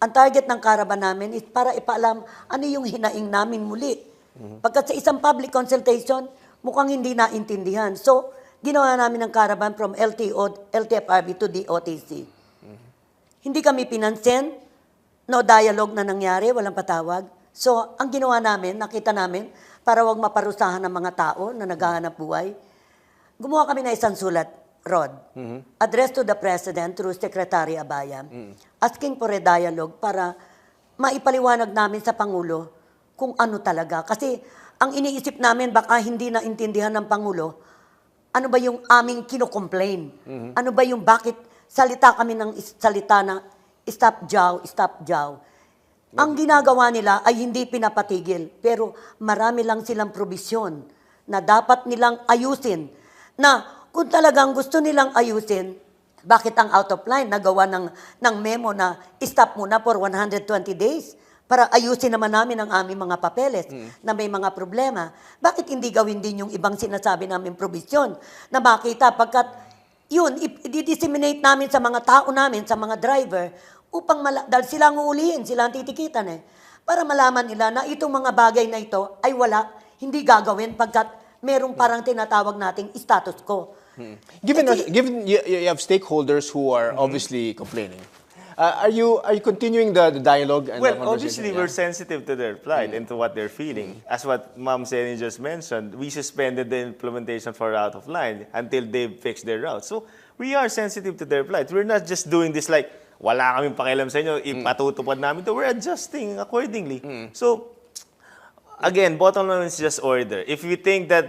Ang target ng caravan namin is para ipaalam ano yung hinaing namin muli. Pagkat sa isang public consultation, mukhang hindi naintindihan. So, ginawa namin ang caravan from LTFRB to DOTC. Hindi kami pinansin, no dialogue na nangyari, walang patawag. So, ang ginawa namin, nakita namin, para wag maparusahan ng mga tao na naghahanap buhay, gumawa kami na isang sulat, Rod, address to the President through Secretary Abayan, asking for a dialogue para maipaliwanag namin sa Pangulo kung ano talaga. Kasi ang iniisip namin, baka hindi na intindihan ng Pangulo, ano ba yung aming kinocomplain? Ano ba yung bakit salita kami ng salita na stop jaw, stop jaw. Ang ginagawa nila ay hindi pinapatigil, pero marami lang silang probisyon na dapat nilang ayusin. Na kung talagang gusto nilang ayusin, bakit ang out of line nagawa ng memo na stop muna for 120 days para ayusin naman namin ang aming mga papeles na may mga problema. Bakit hindi gawin din yung ibang sinasabi namin probisyon na makita pagkat yun, i-disseminate namin sa mga tao namin, sa mga driver, upang dahil sila ang uulihin, sila ang titikitan para malaman nila na itong mga bagay na ito ay hindi gagawin pagkat merong parang tinatawag nating status quo. Given you have stakeholders who are obviously complaining, are you continuing the dialogue and the Well, conversation? obviously, we're sensitive to their plight and to what they're feeling. As what Ma'am Zeny just mentioned, we suspended the implementation for out of line until they fix their route. So, we are sensitive to their plight. We're not just doing this like, wala kaming pakialam sa inyo, ipatutupad namin to. We're adjusting accordingly. So, again, bottom line is just order. If you think that,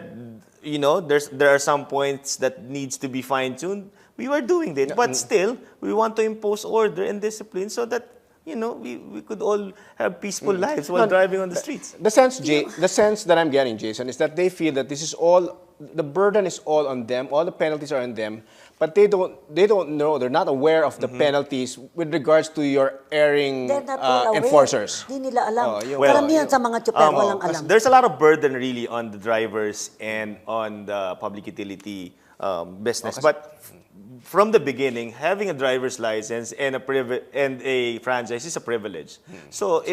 there are some points that needs to be fine-tuned, we were doing that. But still, we want to impose order and discipline so that, we could all have peaceful lives while driving on the streets. The sense that I'm getting, Jason, is that they feel that this is all, the burden is all on them, all the penalties are on them, but they don't know, they're not aware of the penalties with regards to your erring They're not all aware. enforcers. Hindi nila alam. Well, Karamihan sa mga tsuper walang alam. There's a lot of burden really on the drivers and on the public utility business. But from the beginning, having a driver's license and a franchise is a privilege. So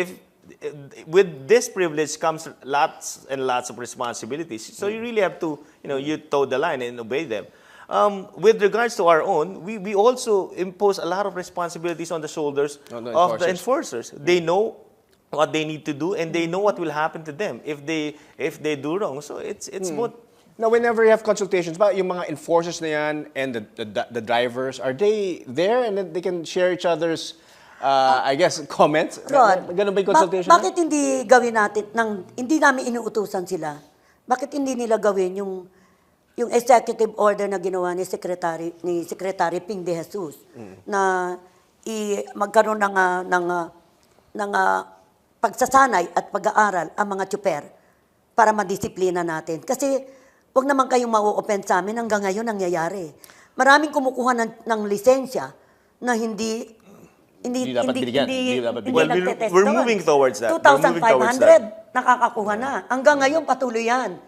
with this privilege comes lots and lots of responsibilities. So you really have to, you toe the line and obey them. With regards to our own, we also impose a lot of responsibilities on the shoulders of the enforcers. They know what they need to do, and they know what will happen to them if they do wrong. So it's both. Now, whenever you have consultations, ba yung mga enforcers na yan and the drivers, are they there and then they can share each other's, I guess, comments? Rod, Ganun ba yung consultation? bakit hindi gawin natin, hindi namin inuutusan sila? Bakit hindi nila gawin yung executive order na ginawa ni Secretary Ping de Jesus na magkaroon ng pagsasanay at pag-aaral ang mga tsuper para madisiplina natin. Kasi huwag naman kayong mau-open sa amin, hanggang ngayon nangyayari. Maraming kumukuha ng lisensya na hindi dapat binigyan. Well, nagtetest we're doon. moving towards that. 2,500 nakakakuha na. Hanggang ngayon patuloy yan.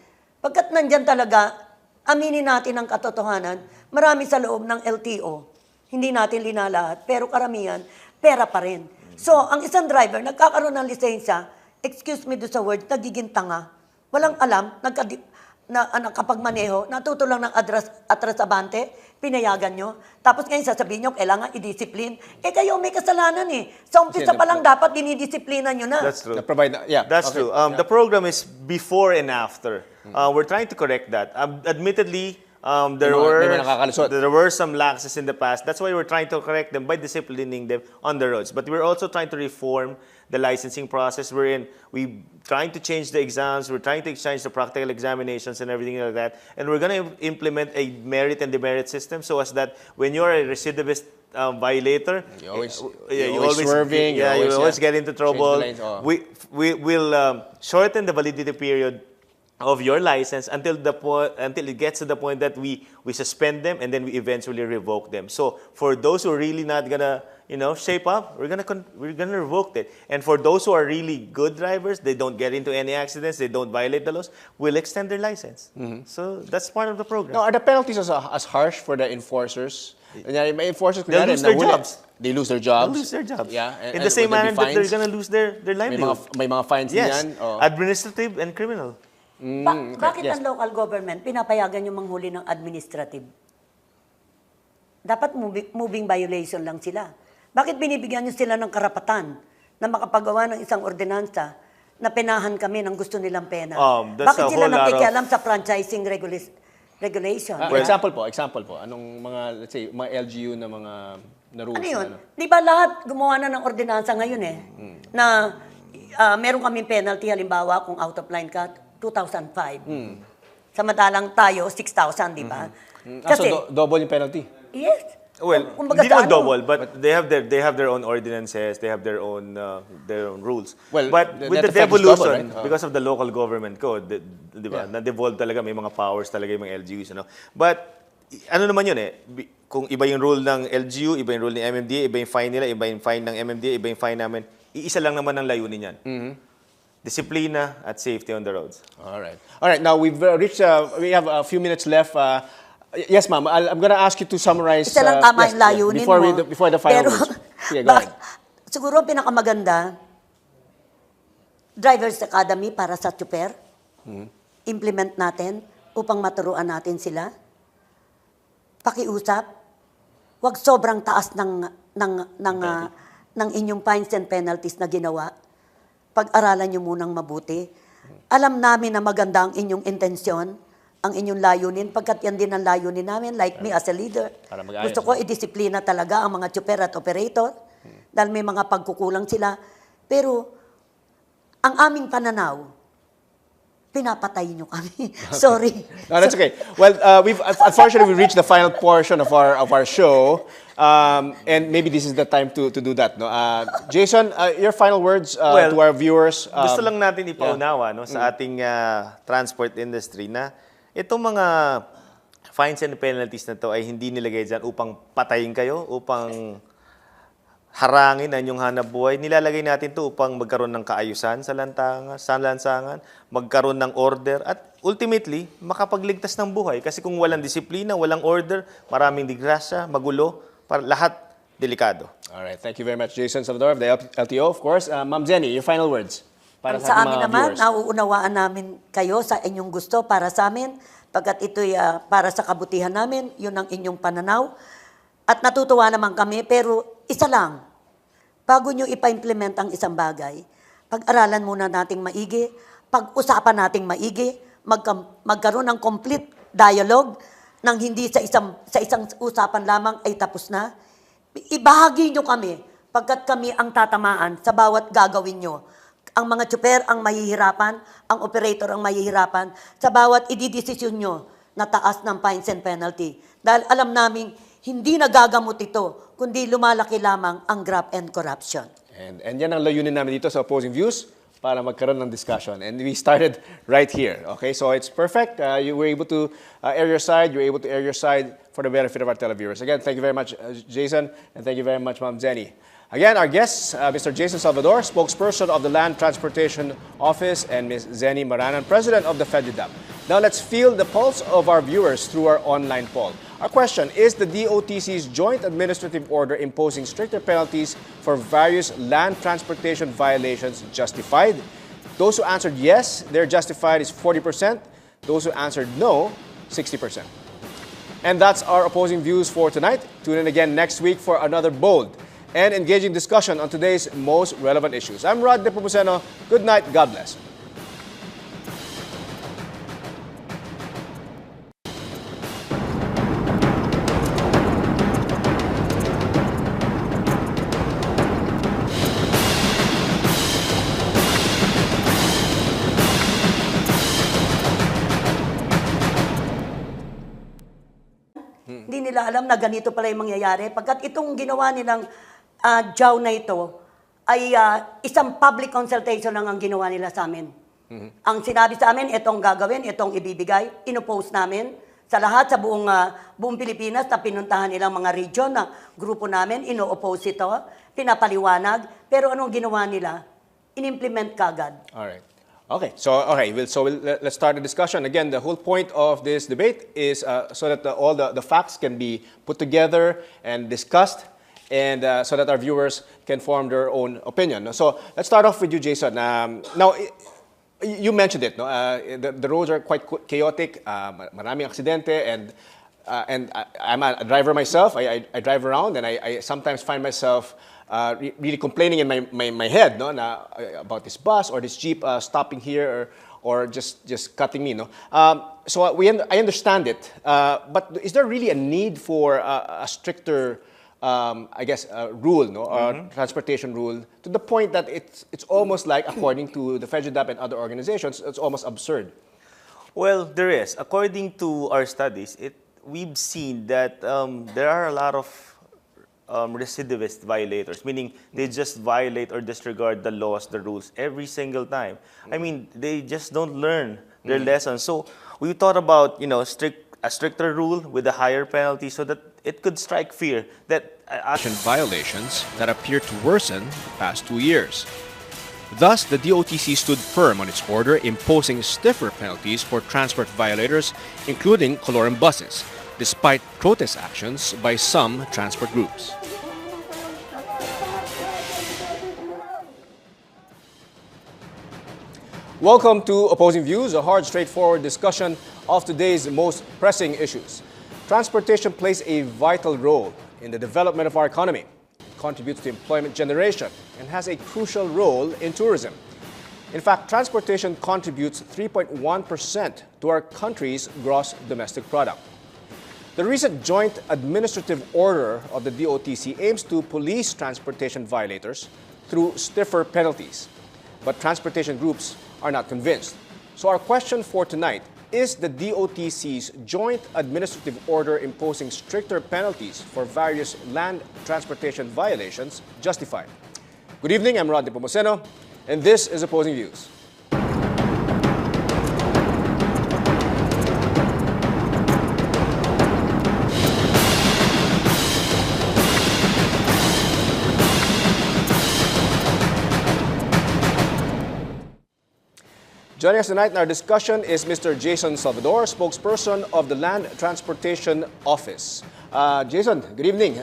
Pagkat nandyan talaga, aminin natin ang katotohanan, marami sa loob ng LTO, hindi natin linalahat, pero karamihan, pera pa rin. So, ang isang driver, nagkakaroon ng lisensya, excuse me do sa word, nagiging tanga. Walang alam, kapag maneho, natuto lang ng atrasabante, pinayagan nyo. Tapos ngayon sasabihin nyo, kailangan i-discipline. Kayo may kasalanan eh. Sa umpisa pa lang dapat dinidisiplina nyo na. That's true. That's true. The program is before and after. We're trying to correct that. Admittedly, there were some lapses in the past. That's why we're trying to correct them by disciplining them on the roads. But we're also trying to reform the licensing process. We're trying to change the exams. We're trying to change the practical examinations and everything like that. And we're going to implement a merit and demerit system so as that when you're a recidivist violator, you always get into trouble. We'll shorten the validity period of your license until it gets to the point that we suspend them and then we eventually revoke them. So for those who are really not gonna shape up, we're gonna revoke it. And for those who are really good drivers, they don't get into any accidents, they don't violate the laws, we'll extend their license. So that's part of the program. Now, are the penalties as harsh for the enforcers? May enforcers, they'll lose their jobs. They lose their jobs. They'll lose their jobs. Yeah. In the same manner that they're gonna lose their livelihood. May mga fines yan. Administrative and criminal. Bakit ang local government pinapayagan yung manghuli ng administrative? Dapat moving violation lang sila. Bakit binibigyan nyo sila ng karapatan na makapagawa ng isang ordinansa na penahan kami ng gusto nilang pena? Bakit sila nakikialam sa franchising regulation? Example po. Anong mga, let's say, mga LGU na mga na rules? Ano yun? Di ba lahat gumawa na ng ordinansa ngayon na meron kaming penalty, halimbawa kung out of line ka, 2,005. Samantalang tayo, 6,000, di ba? Kasi, double yung penalty? Yes. Well, hindi naman double, but they have their own ordinances, they have their own rules. Well, but with the devolution, right? Because of the local government code, di ba? Na-devolve talaga, may mga powers talaga yung mga LGUs. But, ano naman yun kung iba yung rule ng LGU, iba yung rule ng MMDA, iba yung fine nila, iba yung fine ng MMDA, iba yung fine namin, iisa lang naman ang layunin yan. Disciplina at safety on the roads. All right. Now we've reached. We have a few minutes left. Yes, ma'am. I'm going to ask you to summarize. Isa lang tama yung layunin mo. Before the final words. Yeah, go ahead. Siguro pinakamaganda, Drivers Academy para sa tsuper. Implement natin upang maturuan natin sila. Pakiusap. Huwag sobrang taas ng inyong fines and penalties na ginawa. Pag-aralan nyo munang mabuti. Alam namin na maganda ang inyong intensyon, ang inyong layunin, pagkat yan din ang layunin namin, like me as a leader. Gusto ko i-disiplina talaga ang mga tsuper at operator, dahil may mga pagkukulang sila. Pero, ang aming pananaw, pinapatay nyo kami. Sorry. No, that's okay. Well, unfortunately, we reached the final portion of our show. And maybe this is the time to do that. No? Jason, your final words to our viewers. Gusto lang natin ipaunawa sa ating transport industry na itong mga fines and penalties na to ay hindi nilagay dyan upang patayin kayo, upang harangin ang inyong hanap buhay. Nilalagay natin to upang magkaroon ng kaayusan sa lansangan, magkaroon ng order, at ultimately, makapagligtas ng buhay. Kasi kung walang disiplina, walang order, maraming disgrasya, magulo, para lahat delikado. Alright, thank you very much, Jason Salvador of the LTO, of course. Ma'am Zeny, your final words para sa amin mga naman, viewers. nauunawaan namin kayo sa inyong gusto para sa amin, pagkat ito'y para sa kabutihan namin, yun ang inyong pananaw. At natutuwa naman kami, pero isa lang, bago nyo ipa-implement ang isang bagay, pag-aralan muna nating maigi, pag-usapan nating maigi, magkaroon ng complete dialogue, nang hindi sa isang usapan lamang ay tapos na. Ibahagi nyo kami, pagkat kami ang tatamaan sa bawat gagawin nyo. Ang mga tsuper ang mahihirapan, ang operator ang mahihirapan, sa bawat ididesisyon nyo na taas ng fines and penalty. Dahil alam namin, hindi nagagamot ito, kundi lumalaki lamang ang graft and corruption. And yan ang layunin namin dito sa Opposing Views para magkaroon ng discussion. And we started right here. Okay, so it's perfect. You were able to air your side. You were able to air your side for the benefit of our televiewers. Again, thank you very much, Jason, and thank you very much, Ma'am Zeny. Again, our guests, Mr. Jason Salvador, spokesperson of the Land Transportation Office, and Ms. Zeny Maranan, president of the FEDUDAP. Now let's feel the pulse of our viewers through our online poll. Our question, is the DOTC's Joint Administrative Order imposing stricter penalties for various land transportation violations justified? Those who answered yes, they're justified is 40%. Those who answered no, 60%. And that's our Opposing Views for tonight. Tune in again next week for another bold and engaging discussion on today's most relevant issues. I'm Rod Nepomuceno. Good night. God bless. Hindi nila alam na ganito pala yung mangyayari. Pagkat itong ginawa nilang JAW na ito ay isang public consultation lang ang ginawa nila sa amin. Ang sinabi sa amin, itong gagawin, itong ibibigay, inopost namin sa lahat, sa buong Pilipinas na pinuntahan nilang mga region na grupo namin, ino-oppose ito, pinapaliwanag. Pero anong ginawa nila? In-implement kagad. All right. Okay, so let's start the discussion. Again, the whole point of this debate is so that all the facts can be put together and discussed, and so that our viewers can form their own opinion. So let's start off with you, Jason. Now, you mentioned it. No, the roads are quite chaotic. Maraming aksidente, and I'm a driver myself. I drive around, and I sometimes find myself really complaining in my head, no, about this bus or this jeep stopping here or just cutting me, no. So I understand it, but is there really a need for a stricter, I guess, rule, no, transportation rule, to the point that it's almost like, according to the FEDUDAP and other organizations, it's almost absurd? Well, there is. According to our studies, we've seen that there are a lot of recidivist violators, meaning they just violate or disregard the laws, the rules every single time. I mean, they just don't learn their lessons. So we thought about, a stricter rule with a higher penalty so that it could strike fear that violations that appear to worsen the past 2 years. Thus, the DOTC stood firm on its order imposing stiffer penalties for transport violators, including colorum buses, despite protest actions by some transport groups. Welcome to Opposing Views, a hard, straightforward discussion of today's most pressing issues. Transportation plays a vital role in the development of our economy. It contributes to employment generation and has a crucial role in tourism. In fact, transportation contributes 3.1% to our country's gross domestic product. The recent Joint Administrative Order of the DOTC aims to police transportation violators through stiffer penalties. But transportation groups are not convinced. So our question for tonight, is the DOTC's Joint Administrative Order imposing stricter penalties for various land transportation violations justified? Good evening, I'm Rod Nepomuceno, and this is Opposing Views. Joining us tonight in our discussion is Mr. Jason Salvador, spokesperson of the Land Transportation Office. Jason, good evening.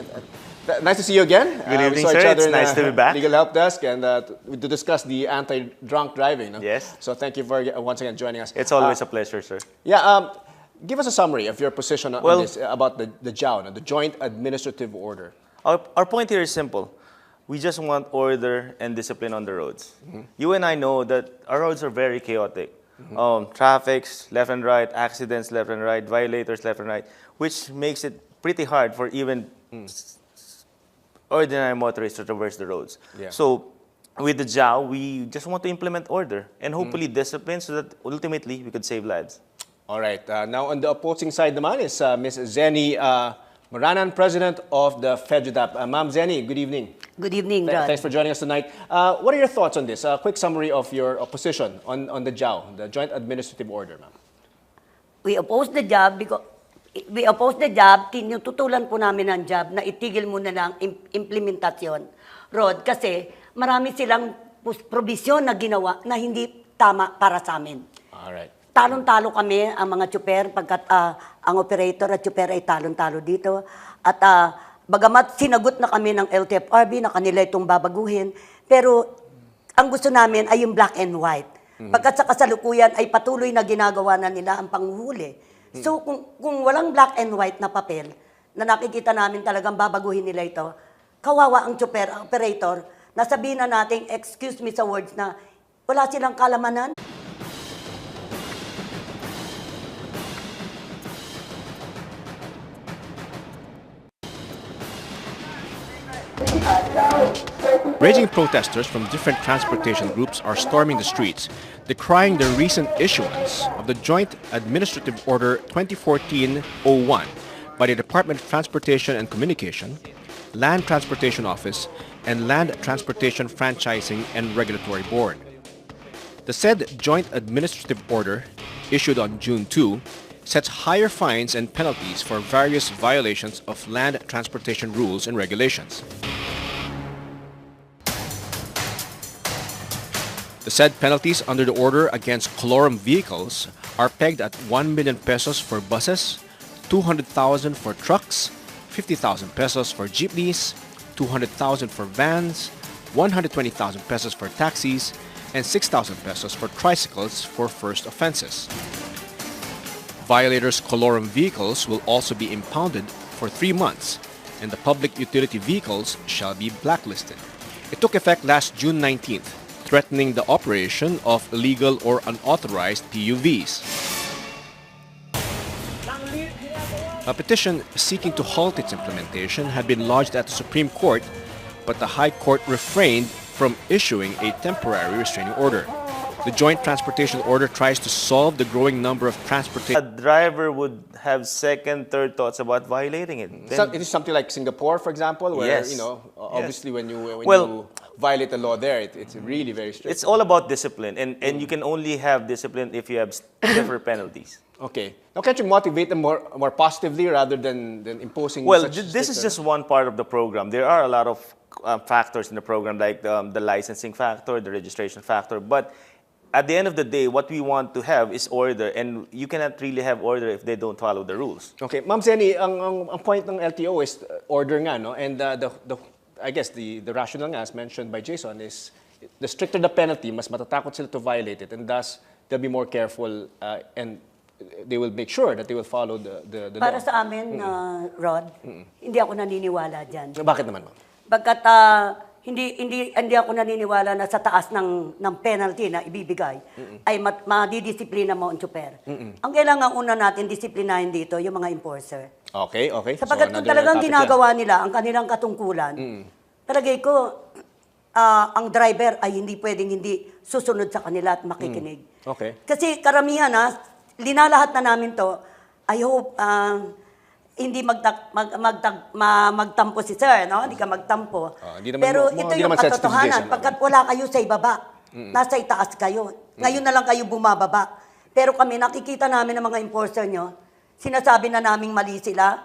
Nice to see you again. Good evening, we saw sir. each other It's in nice to be back. Legal Help Desk and to discuss the anti-drunk driving. No? Yes. So thank you for once again joining us. It's always a pleasure, sir. Yeah. Give us a summary of your position on this, about the JAO, the Joint Administrative Order. Our point here is simple. We just want order and discipline on the roads. You and I know that our roads are very chaotic. Traffics left and right, accidents left and right, violators left and right, which makes it pretty hard for even ordinary motorists to traverse the roads. Yeah. So with the JAO, we just want to implement order and hopefully discipline so that ultimately we could save lives. All right. Now on the opposing side naman is Ms. Zeny Maranan, President of the FEDUDAP. Ma'am Zeny, good evening. Good evening, Rod. Thanks for joining us tonight. What are your thoughts on this? A quick summary of your opposition on the JAO, the Joint Administrative Order, ma'am. We oppose the job, tinututulan po namin ang job na itigil muna ng implementasyon, Rod, kasi marami silang probisyon na ginawa na hindi tama para sa amin. Alright. Talon-talo kami ang mga tsuper pagkat ang operator at tsuper ay talon-talo dito. At bagamat sinagot na kami ng LTFRB na kanila itong babaguhin, pero ang gusto namin ay yung black and white. Pagkat sa kasalukuyan ay patuloy na ginagawa na nila ang panghuhuli. So kung walang black and white na papel, na nakikita namin talagang babaguhin nila ito, kawawa ang tsuper, operator, na sabihin na natin, excuse me sa words, na wala silang kalamanan. Raging protesters from different transportation groups are storming the streets, decrying the recent issuance of the Joint Administrative Order 2014-01 by the Department of Transportation and Communication, Land Transportation Office, and Land Transportation Franchising and Regulatory Board. The said Joint Administrative Order, issued on June 2, sets higher fines and penalties for various violations of land transportation rules and regulations. The said penalties under the order against colorum vehicles are pegged at 1 million pesos for buses, 200,000 for trucks, 50,000 pesos for jeepneys, 200,000 for vans, 120,000 pesos for taxis, and 6,000 pesos for tricycles for first offenses. Violators' colorum vehicles will also be impounded for 3 months, and the public utility vehicles shall be blacklisted. It took effect last June 19th, threatening the operation of illegal or unauthorized PUVs. A petition seeking to halt its implementation had been lodged at the Supreme Court, but the High Court refrained from issuing a temporary restraining order. The Joint Transportation Order tries to solve the growing number of transportation. A driver would have second, third thoughts about violating it. It is something like Singapore, for example, where, Yes. obviously when you Well, violate the law there, it's really very strict. It's all about discipline, and you can only have discipline if you have stiffer penalties. Okay. Now, can't you motivate them more positively rather than imposing Well, such this is stricter- just one part of the program. There are a lot of factors in the program, like the licensing factor, the registration factor. But at the end of the day, what we want to have is order, and you cannot really have order if they don't follow the rules. Okay. Ma'am Zeny, ang point ng LTO is order nga, no? And I guess the rationale nga, as mentioned by Jason, is the stricter the penalty, mas matatakot sila to violate it, and thus they'll be more careful and they will make sure that they will follow the Para law. sa amin, Rod, hindi ako naniniwala dyan. Bakit naman, ma'am? Pagkat hindi ako naniniwala na sa taas ng penalty na ibibigay ay madidisiplina mo ang tsuper. Ang kailangan una natin disiplinahin dito yung mga enforcer. Okay. Sapagkat kung another talagang topic ginagawa nila ang kanilang katungkulan, palagay ko ang driver ay hindi pwedeng hindi susunod sa kanila at makikinig. Okay. Kasi karamihan linalahat na namin to, I hope hindi magtampo si sir, no? Hindi ka magtampo. Hindi naman Pero mo- ito hindi yung naman sensitive, katotohanan, Jason. pagkat wala kayo sa ibaba, nasa itaas kayo. Ngayon na lang kayo bumababa. Pero kami, nakikita namin ng mga enforcer nyo, sinasabi na naming mali sila,